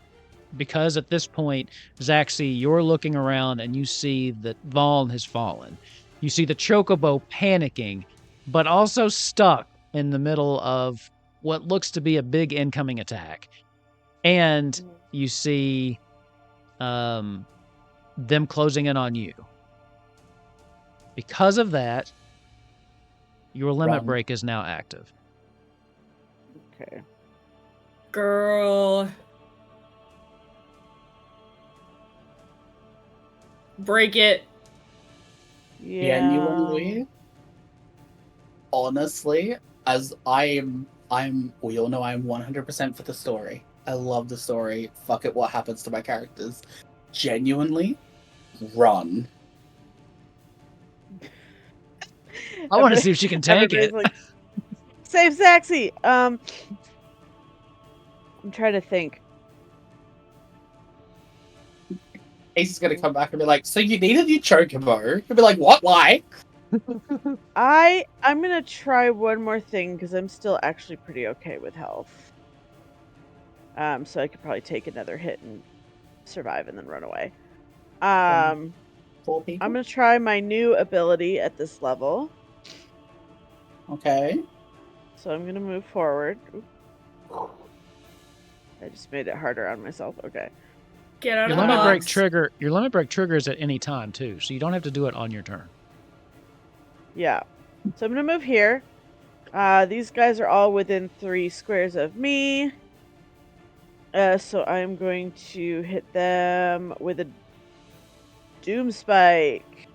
because at this point, Zaxi, you're looking around and you see that Vaughn has fallen. You see the Chocobo panicking, but also stuck in the middle of what looks to be a big incoming attack. And you see them closing in on you. Because of that, your limit break is now active. Okay. Girl. Break it. Yeah. Genuinely, honestly, as we all know I'm 100% for the story. I love the story. Fuck it, what happens to my characters? Genuinely, run. I want to see if she can tank it. Like, save Zaxi! I'm trying to think. Ace is gonna come back and be like, so you needed your chocobo? He'll be like, what? Why? I'm gonna try one more thing because I'm still actually pretty okay with health. So I could probably take another hit and survive and then run away. I'm gonna try my new ability at this level. Okay. So I'm gonna move forward. I just made it harder on myself. Okay. Get out Your of the limit break box. trigger. Your limit break triggers at any time too, so you don't have to do it on your turn. Yeah. So I'm gonna move here. These guys are all within 3 squares of me. So I'm going to hit them with a Doom Spike.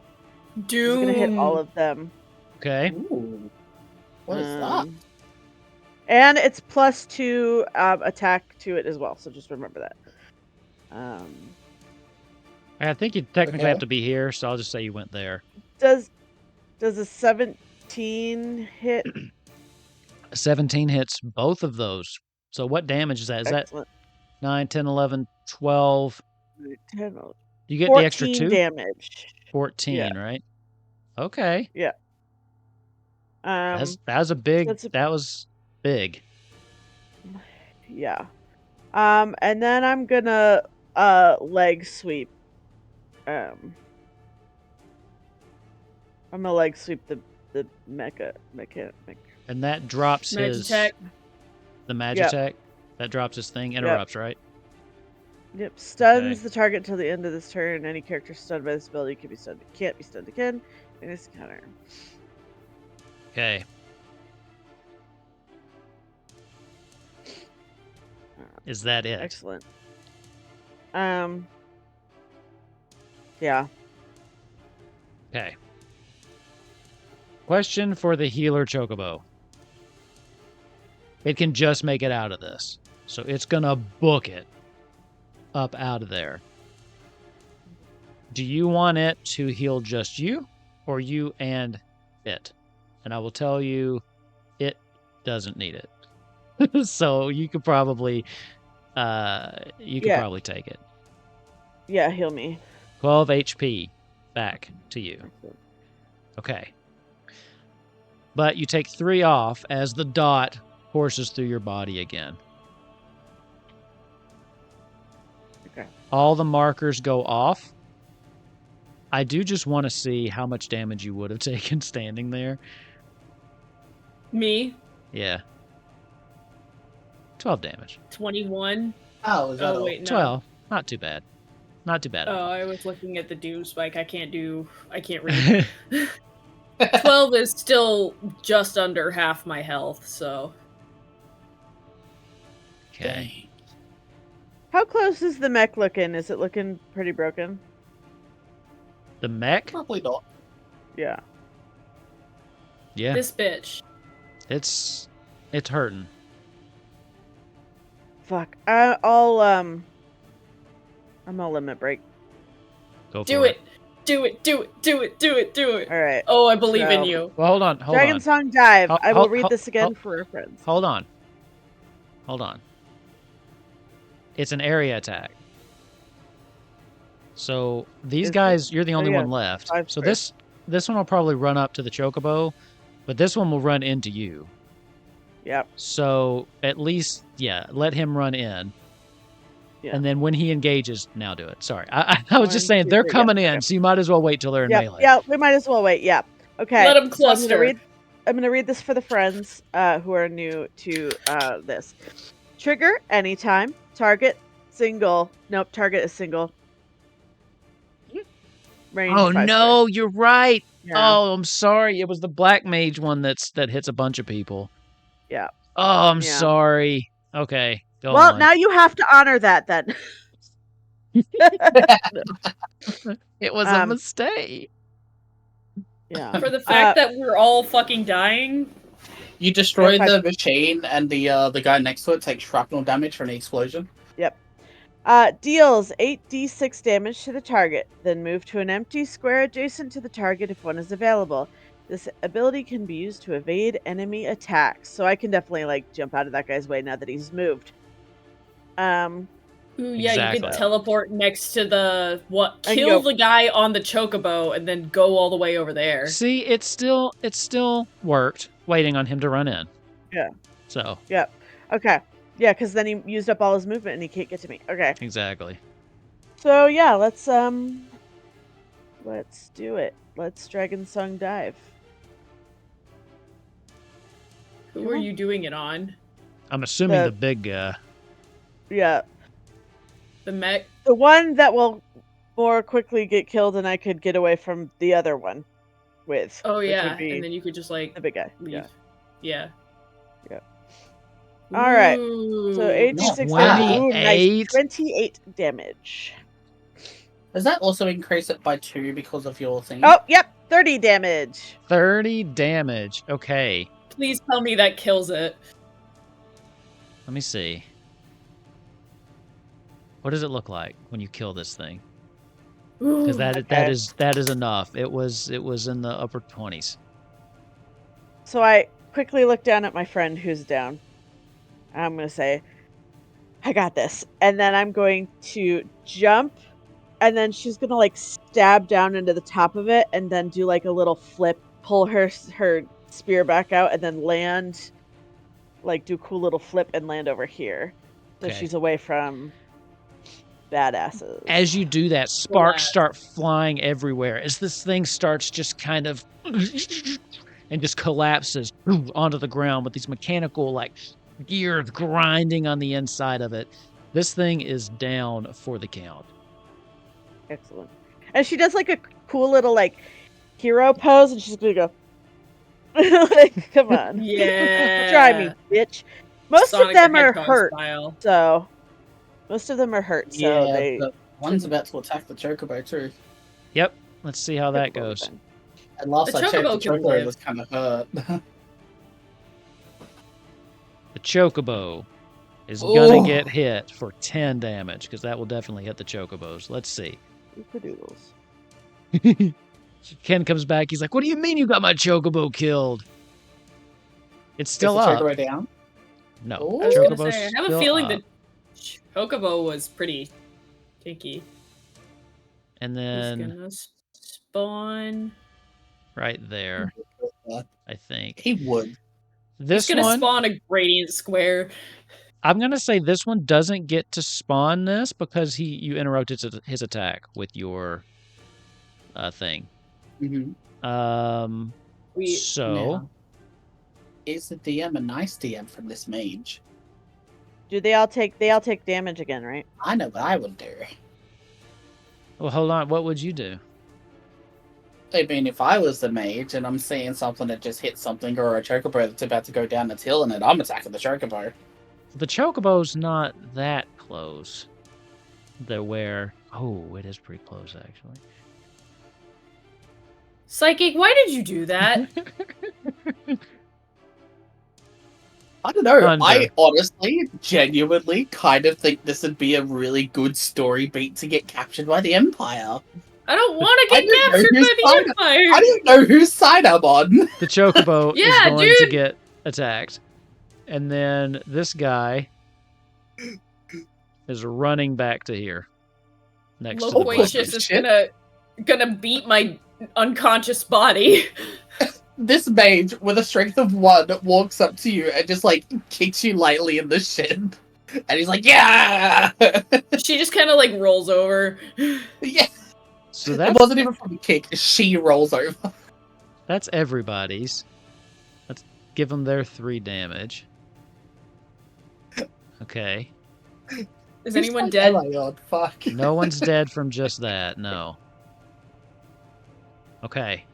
Doom. I'm gonna hit all of them. Okay. Ooh. What is that? And it's +2 attack to it as well. So just remember that. I think you technically have to be here, so I'll just say you went there. Does a 17 hit? 17 hits both of those. So what damage is that? Is Excellent. that 9, 10, 11, 12? 10, You get the extra 2? damage. 14, right? Okay. Yeah. That was big. Yeah. And then I'm gonna leg sweep. I'm gonna leg sweep the mechanic. And that drops the Magitech. That drops his thing. Interrupts, right? Yep. Stuns the target until the end of this turn. Any character stunned by this ability can't be stunned again. And it's counter. Okay. Is that it? Excellent. Yeah. Okay. Question for the healer Chocobo. It can just make it out of this. So it's going to book it up out of there. Do you want it to heal just you or you and it? And I will tell you, it doesn't need it. So you could probably probably take it. Yeah, heal me. 12 HP back to you. Okay. But you take 3 off as the dot courses through your body again. Okay. All the markers go off. I do just want to see how much damage you would have taken standing there. Me? Yeah. 12 damage. 21. Oh, wait, no. 12. Not too bad. Not too bad. Oh, I was looking at the Doom Spike. I can't read. 12 is still just under half my health, so. Okay. How close is the mech looking? Is it looking pretty broken? The mech? Probably not. Yeah. Yeah. This bitch. It's hurting. Fuck. I'm all limit break. Go for Do it. Do it. Do it. Do it. Do it. Do it. All right. Oh, I believe in you. Well, hold on. Dragon Song Dive. I will read this again for reference. Hold on. It's an area attack. So these guys, you're the only one left. So this one will probably run up to the Chocobo, but this one will run into you. Yep. So at least, let him run in. Yeah. And then when he engages, now do it. Sorry. I was just 1, saying, 2, they're 3, coming yep, in, okay. so you might as well wait till they're in Yep, melee. yeah, we might as well wait, yeah. Okay. Let 'em so I'm cluster. gonna read this for the friends who are new to this. Trigger anytime. Target single. Nope, target is single. Range Oh 5 no, you're right. Yeah. Oh, I'm sorry. It was the black mage one that hits a bunch of people. Yeah. Oh, I'm Yeah. sorry. Okay, go Well, on. now you have to honor that then. It was a mistake. Yeah. For the fact that we're all fucking dying. You destroy the machine, and the guy next to it takes shrapnel damage from the explosion. Yep. Deals 8d6 damage to the target, then move to an empty square adjacent to the target if one is available. This ability can be used to evade enemy attacks, so I can definitely like jump out of that guy's way now that he's moved. Ooh, yeah, Exactly. you could teleport next to the And kill go- the guy on the chocobo and then go all the way over there. See, it still worked, waiting on him to run in. Yeah. So. Yep. Okay. Yeah, because then he used up all his movement and he can't get to me. Okay. Exactly. So yeah, let's do it. Let's Dragon Song dive. Who are you doing it on? I'm assuming the big guy. Yeah. The mech? The one that will more quickly get killed and I could get away from the other one with. Oh yeah, and then you could just like the big guy. leave. Yeah. All right. Ooh. So 8d6 28. Ooh, nice. 28 damage. Does that also increase it by 2 because of your thing? Oh, yep. 30 damage. 30 damage. Okay. Please tell me that kills it. Let me see. What does it look like when you kill this thing? Because that is enough. It was in the upper 20s. So I quickly look down at my friend who's down. I'm going to say, I got this. And then I'm going to jump. And then she's going to like stab down into the top of it. And then do like a little flip. Pull her spear back out. And then land. Like do a cool little flip and land over here. So she's away from badasses. As you do that, sparks start flying everywhere. As this thing starts just kind of... and just collapses onto the ground with these mechanical like gears grinding on the inside of it. This thing is down for the count. Excellent. And she does like a cool little like hero pose, and she's gonna go like, come on. Yeah. Try me, bitch. Most Sonic of them the are Hedgehog hurt. style. So most of them are hurt, so yeah, they but one's about to attack the chocobo too. Yep. Let's see how that goes. And last The I checked, the chocobo can chocobo live. was kind of hurt. The chocobo is gonna get hit for 10 damage, because that will definitely hit the chocobos. Let's see. Ken comes back, he's like, what do you mean you got my chocobo killed? It's still Is the up. chocobo down? No. I was gonna Chocobo's say, I have a still feeling up. that chocobo was pretty tinky. And He's then gonna spawn. right there, I think. He would. This He's gonna one, spawn a gradient square. I'm gonna say this one doesn't get to spawn this because you interrupted his attack with your thing. Mm-hmm. So Now, is the DM a nice DM from this mage? Do they all take damage again, right? I know what I would do. well, hold on. What would you do? I mean, if I was the mage and I'm seeing something that just hit something or a chocobo that's about to go down its hill in it, I'm attacking the chocobo. The chocobo's not that close. They're where... Oh, it is pretty close, actually. Psychic, why did you do that? I don't know. Thunder. I honestly, genuinely kind of think this would be a really good story beat to get captured by the Empire. I don't want to I get didn't know captured whose by the side- Empire. I don't know whose side I'm on. The chocobo Yeah, is going to dude. get attacked. And then this guy is running back to here. Next to the Loquacious bus. is gonna beat my unconscious body. This mage with a strength of 1 walks up to you and just like kicks you lightly in the shin. And he's like, yeah! She just kind of like rolls over. Yeah. So It wasn't even from a kick. She rolls over. that's everybody's. Let's give them their 3 damage. Okay. Is anyone dead? Oh my god, fuck. No one's dead from just that, no. Okay.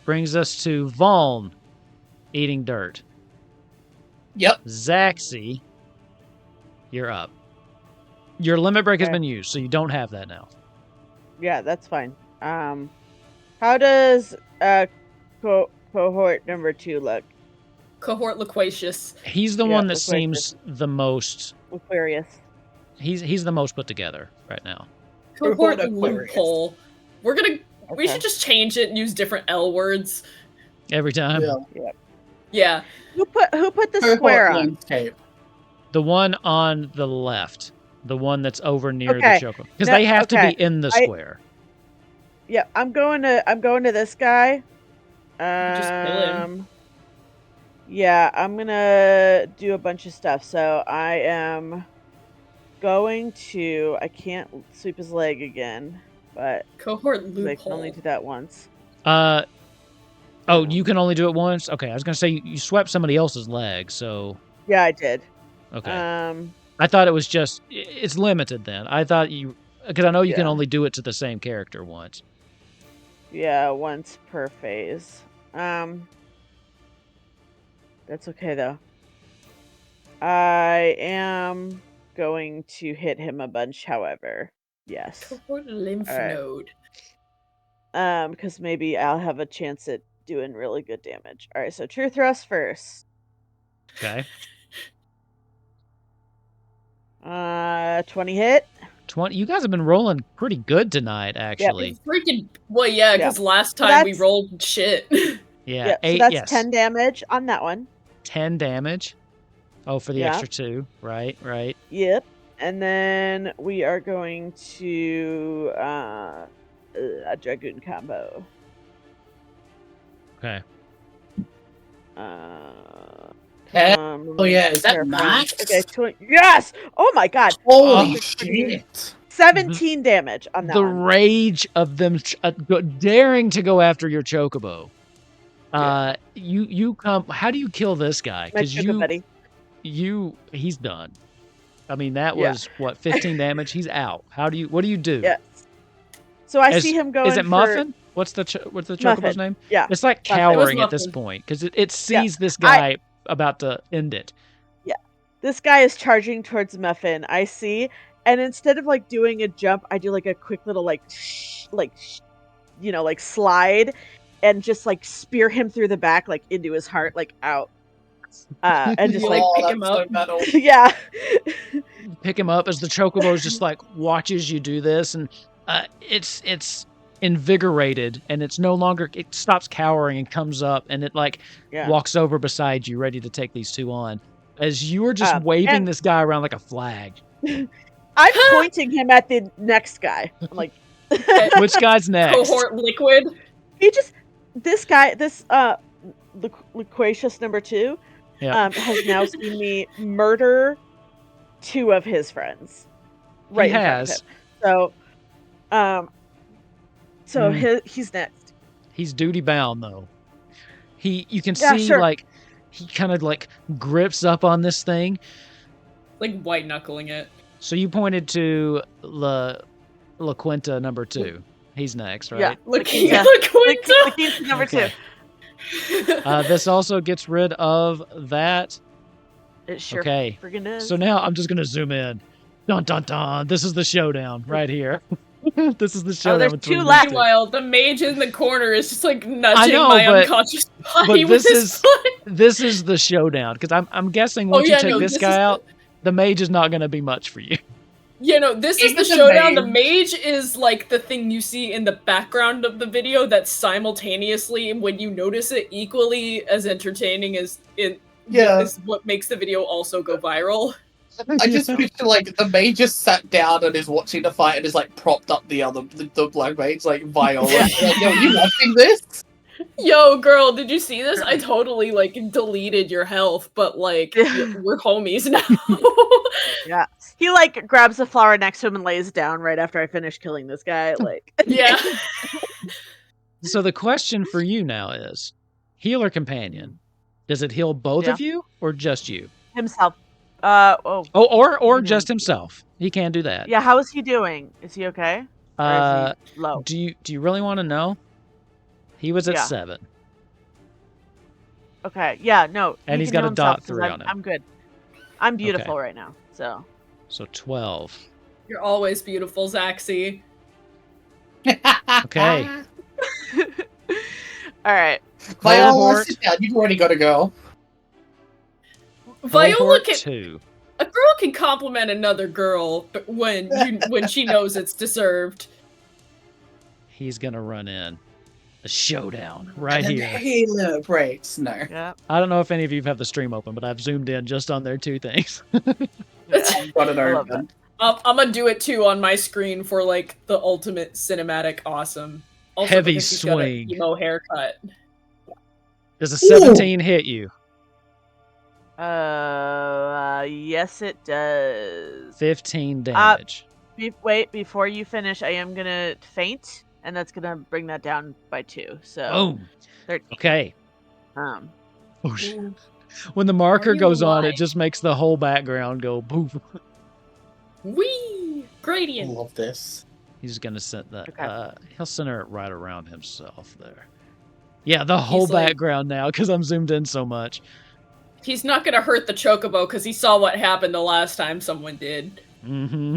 Brings us to Voln eating dirt. Yep. Zaxi, you're up. Your limit break has Okay. been used, so you don't have that now. Yeah, that's fine. How does cohort number 2 look? Cohort loquacious. He's the Yeah, one that looks like seems the most. Aquarius. He's the most put together right now. Cohort Aquarius. loophole. We Okay. should just change it and use different L words. Every time. Yeah. Yeah. Who put the Cohort square on? landscape. The one on the left, the one that's over near Okay. the choco, because No, they have to okay. be in the square. Yeah, I'm going to this guy. Just kill him. Yeah, I'm gonna do a bunch of stuff. So I am going to. I can't sweep his leg again, but Cohort 'cause I can only loophole. do that once. Oh, you can only do it once. Okay, I was gonna say you swept somebody else's leg, so Yeah, I did. okay. Um, I thought it was just it's limited then. I thought you because I know you can Yeah. only do it to the same character once. yeah, once per phase. That's okay though. I am going to hit him a bunch, however. Yes. Cohort lymph Alright. node. Because maybe I'll have a chance at doing really good damage. All right, so true thrust first. Okay. 20 hit. 20. You guys have been rolling pretty good tonight, actually. Freaking well, yeah, because last So time we that's- rolled shit. Yeah. Yep, 8. so that's Yes. 10 damage on that one. 10 damage. Oh, for the Yeah. extra 2. Right. Right. Yep. And then we are going to a dragoon combo. Okay. Oh yeah, is that Terrifying. max? Okay, yes! Oh my god! Holy Oh, shit! 17 damage on that The one. rage of them daring to go after your chocobo. You come. How do you kill this guy? My Because sugar buddy. he's done. I mean, that Yeah. was what 15 damage. He's out. What do you do? Yeah. So I Is- see him going. Is it for- Muffin? What's the chocobo's Muffin. name? Yeah. It's like Muffin. It was cowering at this Muffin. point because it sees this guy about to end it. This guy is charging towards Muffin. I see, and instead of like doing a jump, I do like a quick little like slide, and just like spear him through the back, like into his heart, like out, and just like pick him up. yeah, Pick him up as the chocobo's just like watches you do this, and it's invigorated, and it's no longer. It stops cowering and comes up, and it like yeah. walks over beside you, ready to take these two on. As you are just waving and- this guy around like a flag. I'm pointing him at the next guy. I'm like, Which guy's next? Cohort liquid. this loquacious number 2, Yeah. has now seen me murder 2 of his friends. Right He in front of has. him. So he's next. He's duty bound though. You can Yeah, see sure. like he kind of like grips up on this thing. Like white knuckling it. So you pointed to La Quinta number 2. He's next, right? Yeah. Laquinta. Laquinta number 2. Okay. This also gets rid of that. It sure Okay. friggin' is. So now I'm just gonna zoom in. Dun dun dun. This is the showdown right here. This is the showdown. there's between 2 these left. Meanwhile, the mage in the corner is just like nudging know, my but- unconscious but body with this his is- foot. This is the showdown because I'm guessing Oh, once yeah, you take no, this this guy is out, the mage is not gonna be much for you. Yeah, no, this is Even the the showdown. The mage- mage is like the thing you see in the background of the video that's simultaneously, when you notice it, equally as entertaining as it Yeah. is what makes the video also go viral. I just picture like the mage just sat down and is watching the fight and is like propped up the black mage like Viola. Like, yo, you watching this? Yo, girl, did you see this? I totally like deleted your health, but like we're homies now. Yeah. He like grabs the flower next to him and lays it down right after I finish killing this guy. Like Yeah. So the question for you now is, healer companion, does it heal both of you or just you? Himself. Or just himself. He can do that. Yeah, how is he doing? Is he okay? Or is he low? Do you really want to know? He was at 7. Okay. Yeah, no. And he he's can got heal a dot himself 3 'cause on him. I'm good. I'm beautiful right now, so. So 12. You're always beautiful, Zaxi. Okay. All right. Viola, sit down. You've already got to go. Viola can. 2. A girl can compliment another girl when she knows it's deserved. He's gonna run in. A showdown right here. Halo breaks. No. Yeah. I don't know if any of you have the stream open, but I've zoomed in just on their 2 things. I've got it open. I'm gonna do it too on my screen for like the ultimate cinematic awesome. Also Heavy because he's got swing. an emo haircut. Does a 17 hit you? Yes, it does. 15 damage. Wait, before you finish, I am gonna faint, and that's gonna bring that down by 2. So. Boom. 13. Okay. Oh, when the marker goes on, alive? it just makes the whole background go poof. Whee! I Gradient. love this. He's gonna set that. Okay. He'll center it right around himself there. Yeah, the whole He's like- background now because I'm zoomed in so much. He's not gonna hurt the chocobo because he saw what happened the last time someone did. Mm-hmm.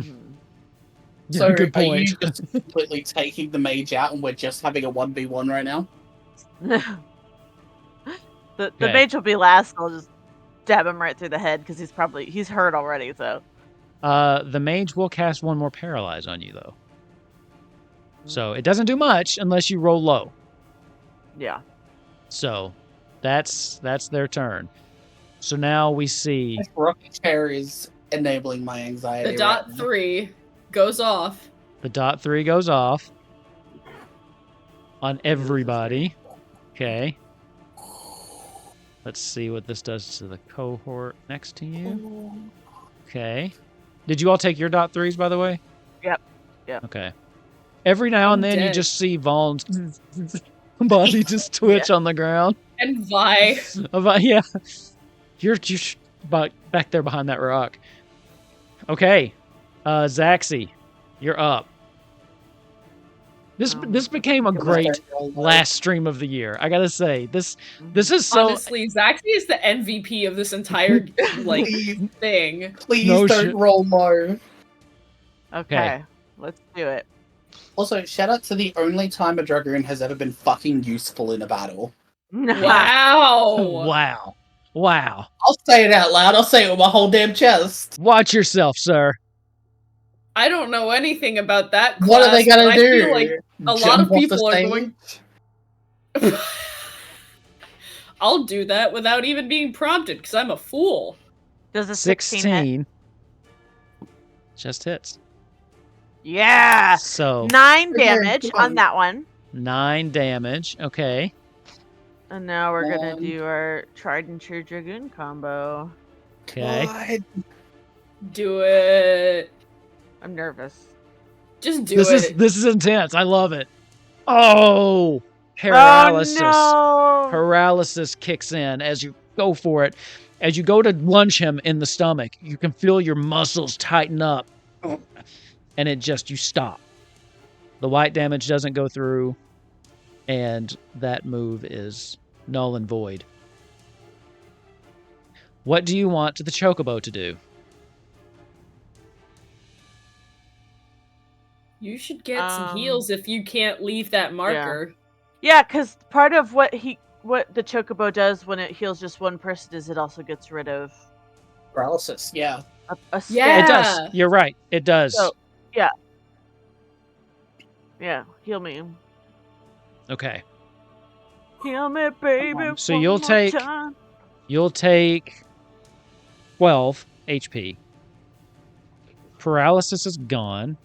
So Yeah, good are you point. just completely taking the mage out and we're just having a 1v1 right now? the Okay. mage will be last. I'll just stab him right through the head because he's hurt already. So. The mage will cast 1 more paralyze on you though. So it doesn't do much unless you roll low. Yeah. So that's their turn. So now we see This rocking chair is enabling my anxiety. The dot right now. 3 goes off. the dot 3 goes off on everybody. Okay. Let's see what this does to the cohort next to you. Okay. Did you all take your dot 3s, by the way? Yep. Okay. Every now and I'm then you dead. just see Vaughn's body just twitch on the ground. And Vi. Yeah. You're back there behind that rock. Okay. Zaxi, you're up. This became a great last stream of the year. I gotta say, this is so. Honestly, Zaxi is the MVP of this entire like thing. Please No don't shit. roll low. Okay. Let's do it. Also, shout out to the only time a dragoon has ever been fucking useful in a battle. Wow. Wow. I'll say it out loud. I'll say it with my whole damn chest. Watch yourself, sir. I don't know anything about that class, What are they but gonna I do? feel like a lot Jump of off people the are stage? going. I'll do that without even being prompted because I'm a fool. Does a 16 hit? 16 just hits. Yeah. So 9 Okay, damage come on. on that one. 9 damage. Okay. And now we're gonna 1. do our tried and true dragoon combo. Okay. God. Do it. I'm nervous. Just do This it. is intense. I love it. Oh, paralysis. Oh, no. Paralysis kicks in as you go for it. As you go to lunge him in the stomach, you can feel your muscles tighten up. And you stop. The white damage doesn't go through, and that move is null and void. What do you want the chocobo to do? You should get some heals if you can't leave that marker. Yeah, because part of what the chocobo does when it heals just one person is it also gets rid of Paralysis, yeah. a Yeah. It does. You're right. It does. So, yeah, heal me. Okay. Heal me, baby. So one you'll more take- time. You'll take 12 HP. Paralysis is gone.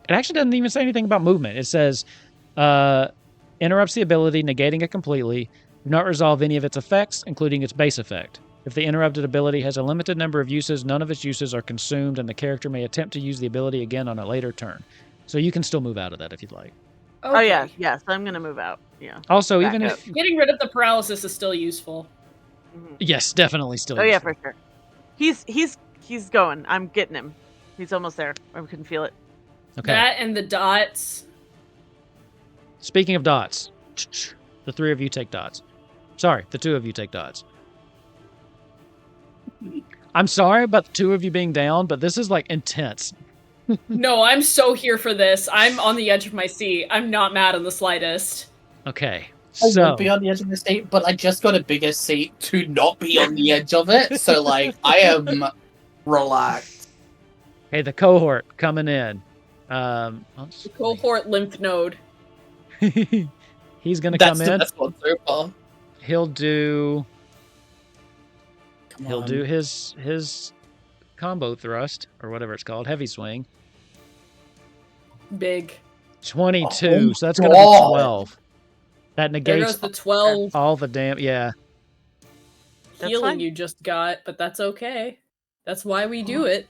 It actually doesn't even say anything about movement. It says, interrupts the ability, negating it completely. Do not resolve any of its effects, including its base effect. If the interrupted ability has a limited number of uses, none of its uses are consumed, and the character may attempt to use the ability again on a later turn. So you can still move out of that if you'd like. Okay. Oh yeah, yes. I'm gonna move out. Yeah. Also, Back even up. if Getting rid of the paralysis is still useful. yes, definitely still. Oh yeah, useful. for sure. He's going. I'm getting him. He's almost there. I can feel it. Okay. That and the dots. Speaking of dots, the 3 of you take dots. Sorry, the 2 of you take dots. I'm sorry about the 2 of you being down, but this is like intense. No, I'm so here for this. I'm on the edge of my seat. I'm not mad in the slightest. Okay. I So would be on the edge of the seat, but I just got a bigger seat to not be on the edge of it. So, like, I am relaxed. hey, the cohort coming in. The cohort lymph node. He's gonna That's come the in. best one so far. He'll do Come He'll on. do his combo thrust, or whatever it's called, heavy swing. Big. 22, Oh, so that's gonna be God. 12. That There negates goes the 12 all the damn. Yeah. That's healing fine. you just got, but that's okay. That's why we do it.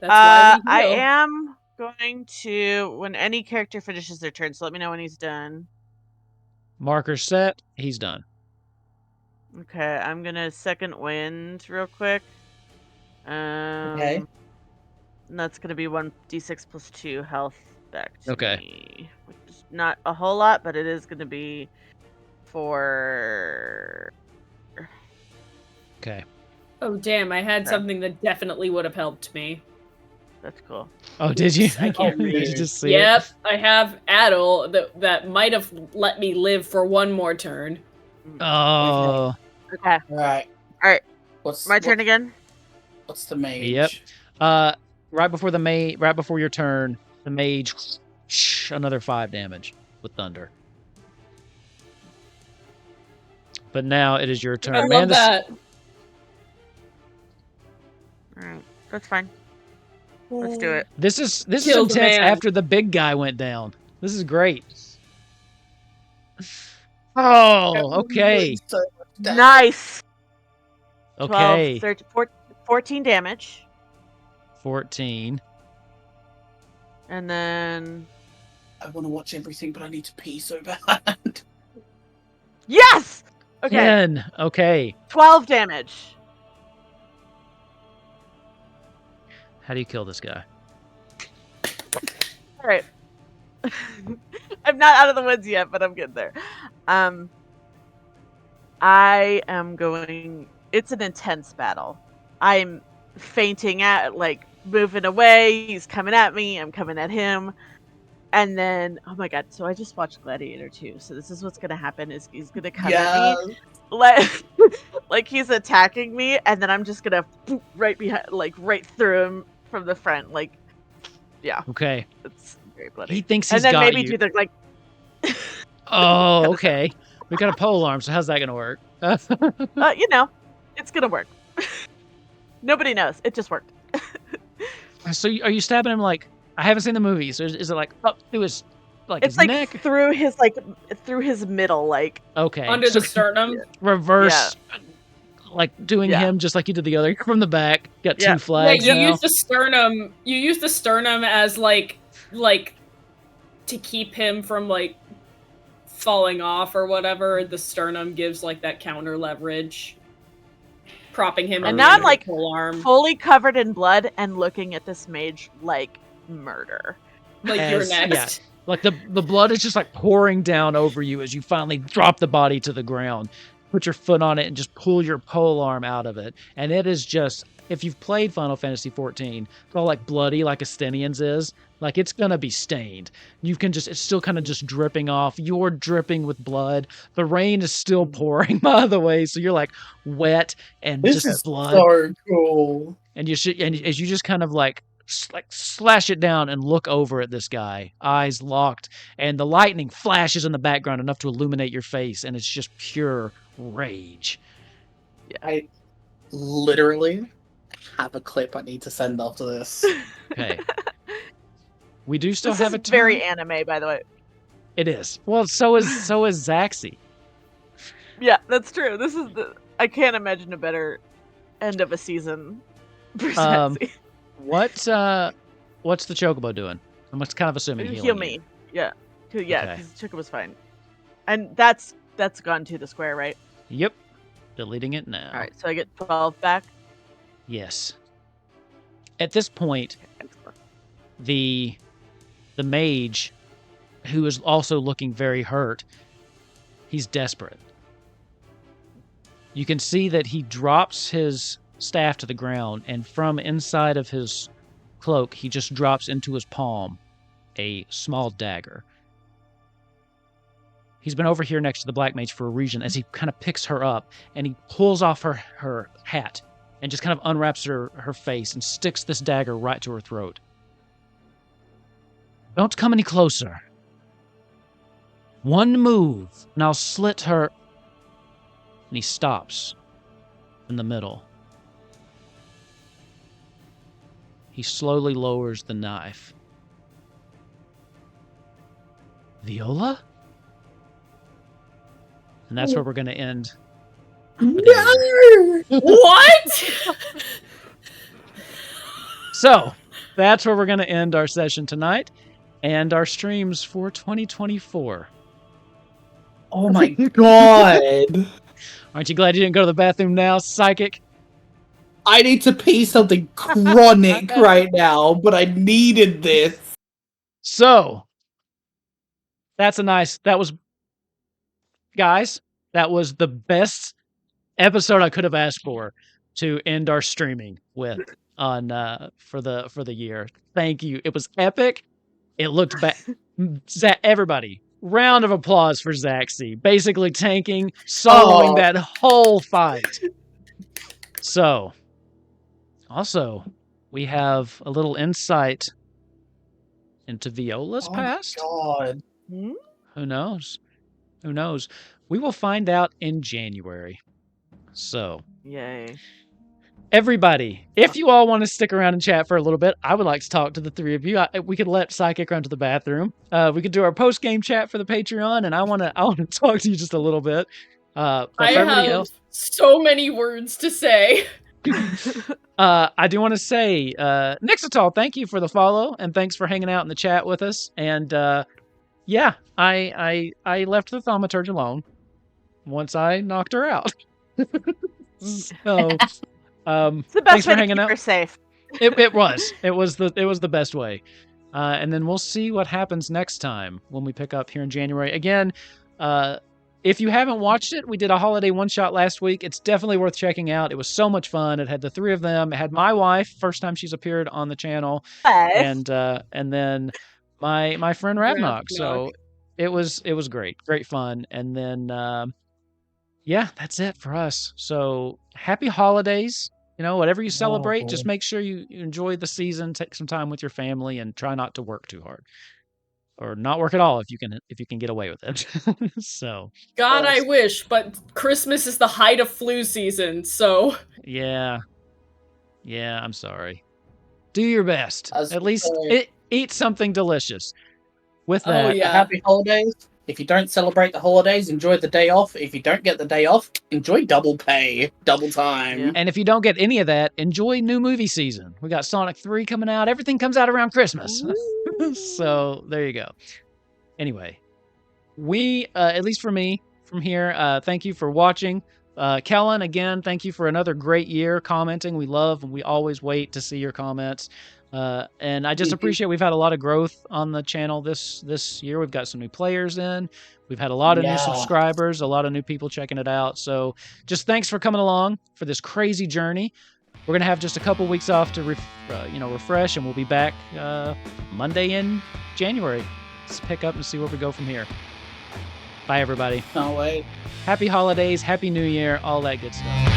That's why we I heal. am going to when any character finishes their turn. So let me know when he's done. Marker set. He's done. Okay, I'm gonna second wind real quick. Okay. And that's gonna be 1d6 plus 2 health back to Okay. me, which is not a whole lot, but it is gonna be for. Okay. Oh damn, I had Okay. something that definitely would have helped me. That's cool. Oh, did you? I can't Did read. you just see Yep, it? I have Adel that might have let me live for one more turn. Oh. Okay, Alright. Alright. What's my turn again. What's the mage? Yep. Right before your turn, the mage another 5 damage with thunder. But now it is your turn. I love Man, that. Alright, that's fine. Let's do it. This is Kill the intense man. after the big guy went down. This is great. Oh, okay. So much damage. Nice. 12, Okay. 13, 14 damage, 14. and then I want to watch everything, but I need to pee so bad. yes. Okay, 10. Okay. 12 damage. How do you kill this guy? All right. I'm not out of the woods yet, but I'm getting there. I am going. It's an intense battle. I'm fainting at, like, moving away. He's coming at me. I'm coming at him. And then, oh my god! So I just watched Gladiator 2. So this is what's gonna happen: is he's gonna come at me, like he's attacking me, and then I'm just gonna right behind, like right through him from the front. Like, yeah, Okay. it's very bloody. He thinks And he's then got maybe you. do the like. Oh, okay. We got a pole arm, so how's that gonna work? You know, it's gonna work. Nobody knows. It just worked. So are you stabbing him like? I haven't seen the movie. So is it like up through his It's his like neck? through his middle, like. Okay. Under so the sternum. reverse, like doing Yeah. him just like you did the other from the back. Got Yeah. two flags Yeah, you now. use the sternum. You use the sternum as like to keep him from like falling off or whatever. The sternum gives like that counter leverage, propping him. And in now the I'm, like, full arm, fully covered in blood and looking at this mage like murder. like you're as- next. Like the blood is just like pouring down over you as you finally drop the body to the ground. Put your foot on it and just pull your pole arm out of it. And it is just, if you've played Final Fantasy XIV, it's all like bloody like Asthenian's is. Like it's gonna be stained. You can just, it's still kind of just dripping off. You're dripping with blood. The rain is still pouring by the way, so you're like wet and This just is blood. so cool. And you should, and as you just kind of like slash it down and look over at this guy, eyes locked, and the lightning flashes in the background enough to illuminate your face, and it's just pure rage. I literally have a clip I need to send after this. Okay. We do still this have is a turn. very anime, by the way. It is. Well, so is Zaxi. Yeah, that's true. I can't imagine a better end of a season for Zaxi. What's the Chocobo doing? I'm just kind of assuming Heal me. you. Yeah, because Okay. Chocobo's fine, and that's gone to the square, right? Yep. Deleting it now. All right, so I get 12 back. Yes. At this point, Excellent. the mage, who is also looking very hurt, he's desperate. You can see that he drops his staff to the ground, and from inside of his cloak, he just drops into his palm a small dagger. He's been over here next to the black mage for a reason as he kind of picks her up, and he pulls off her hat and just kind of unwraps her face and sticks this dagger right to her throat. Don't come any closer. One move, and I'll slit her. And he stops in the middle. He slowly lowers the knife. Viola? And that's where we're going to end. No! What? So, that's where we're going to end our session tonight and our streams for 2024. Oh my god! Aren't you glad you didn't go to the bathroom now, Psychic? I need to pee something chronic right now, but I needed this. So, that was, guys, that was the best episode I could have asked for to end our streaming with on for the year. Thank you. It was epic. It looked bad. Everybody, round of applause for Zaxi, basically tanking, soloing that whole fight. So, also, we have a little insight into Viola's past. God. Who knows? Who knows? We will find out in January. So, Yay. everybody, if you all want to stick around and chat for a little bit, I would like to talk to the three of you. We could let Psychic run to the bathroom. We could do our post-game chat for the Patreon, and I want to talk to you just a little bit. But I have so many words to say. I do want to say, Nixatal, thank you for the follow, and thanks for hanging out in the chat with us. And yeah, I left the thaumaturge alone once I knocked her out. So, it's the best thanks way for to hanging keep out. her safe. It was the best way. And then we'll see what happens next time when we pick up here in January. Again, if you haven't watched it, we did a holiday one-shot last week. It's definitely worth checking out. It was so much fun. It had the three of them. It had my wife, first time she's appeared on the channel, and then my friend Ravnok. So it was great fun. And then yeah, that's it for us. So happy holidays. You know, whatever you celebrate, just make sure you enjoy the season. Take some time with your family, and try not to work too hard, or not work at all if you can get away with it. So, God, I wish, but Christmas is the height of flu season. So yeah, I'm sorry. Do your best. At least eat something delicious. With that, happy holidays. If you don't celebrate the holidays, enjoy the day off. If you don't get the day off, enjoy double pay, double time. Yeah. And if you don't get any of that, enjoy new movie season. We got Sonic 3 coming out. Everything comes out around Christmas. So there you go. Anyway, we, at least for me, from here, thank you for watching. Kellen, again, thank you for another great year commenting. We love and we always wait to see your comments. And I just appreciate we've had a lot of growth on the channel this year. We've got some new players in. We've had a lot of new subscribers, a lot of new people checking it out. So just thanks for coming along for this crazy journey. We're going to have just a couple weeks off to refresh, and we'll be back Monday in January. Let's pick up and see where we go from here. Bye, everybody. Can't wait. Happy holidays, Happy New Year, all that good stuff.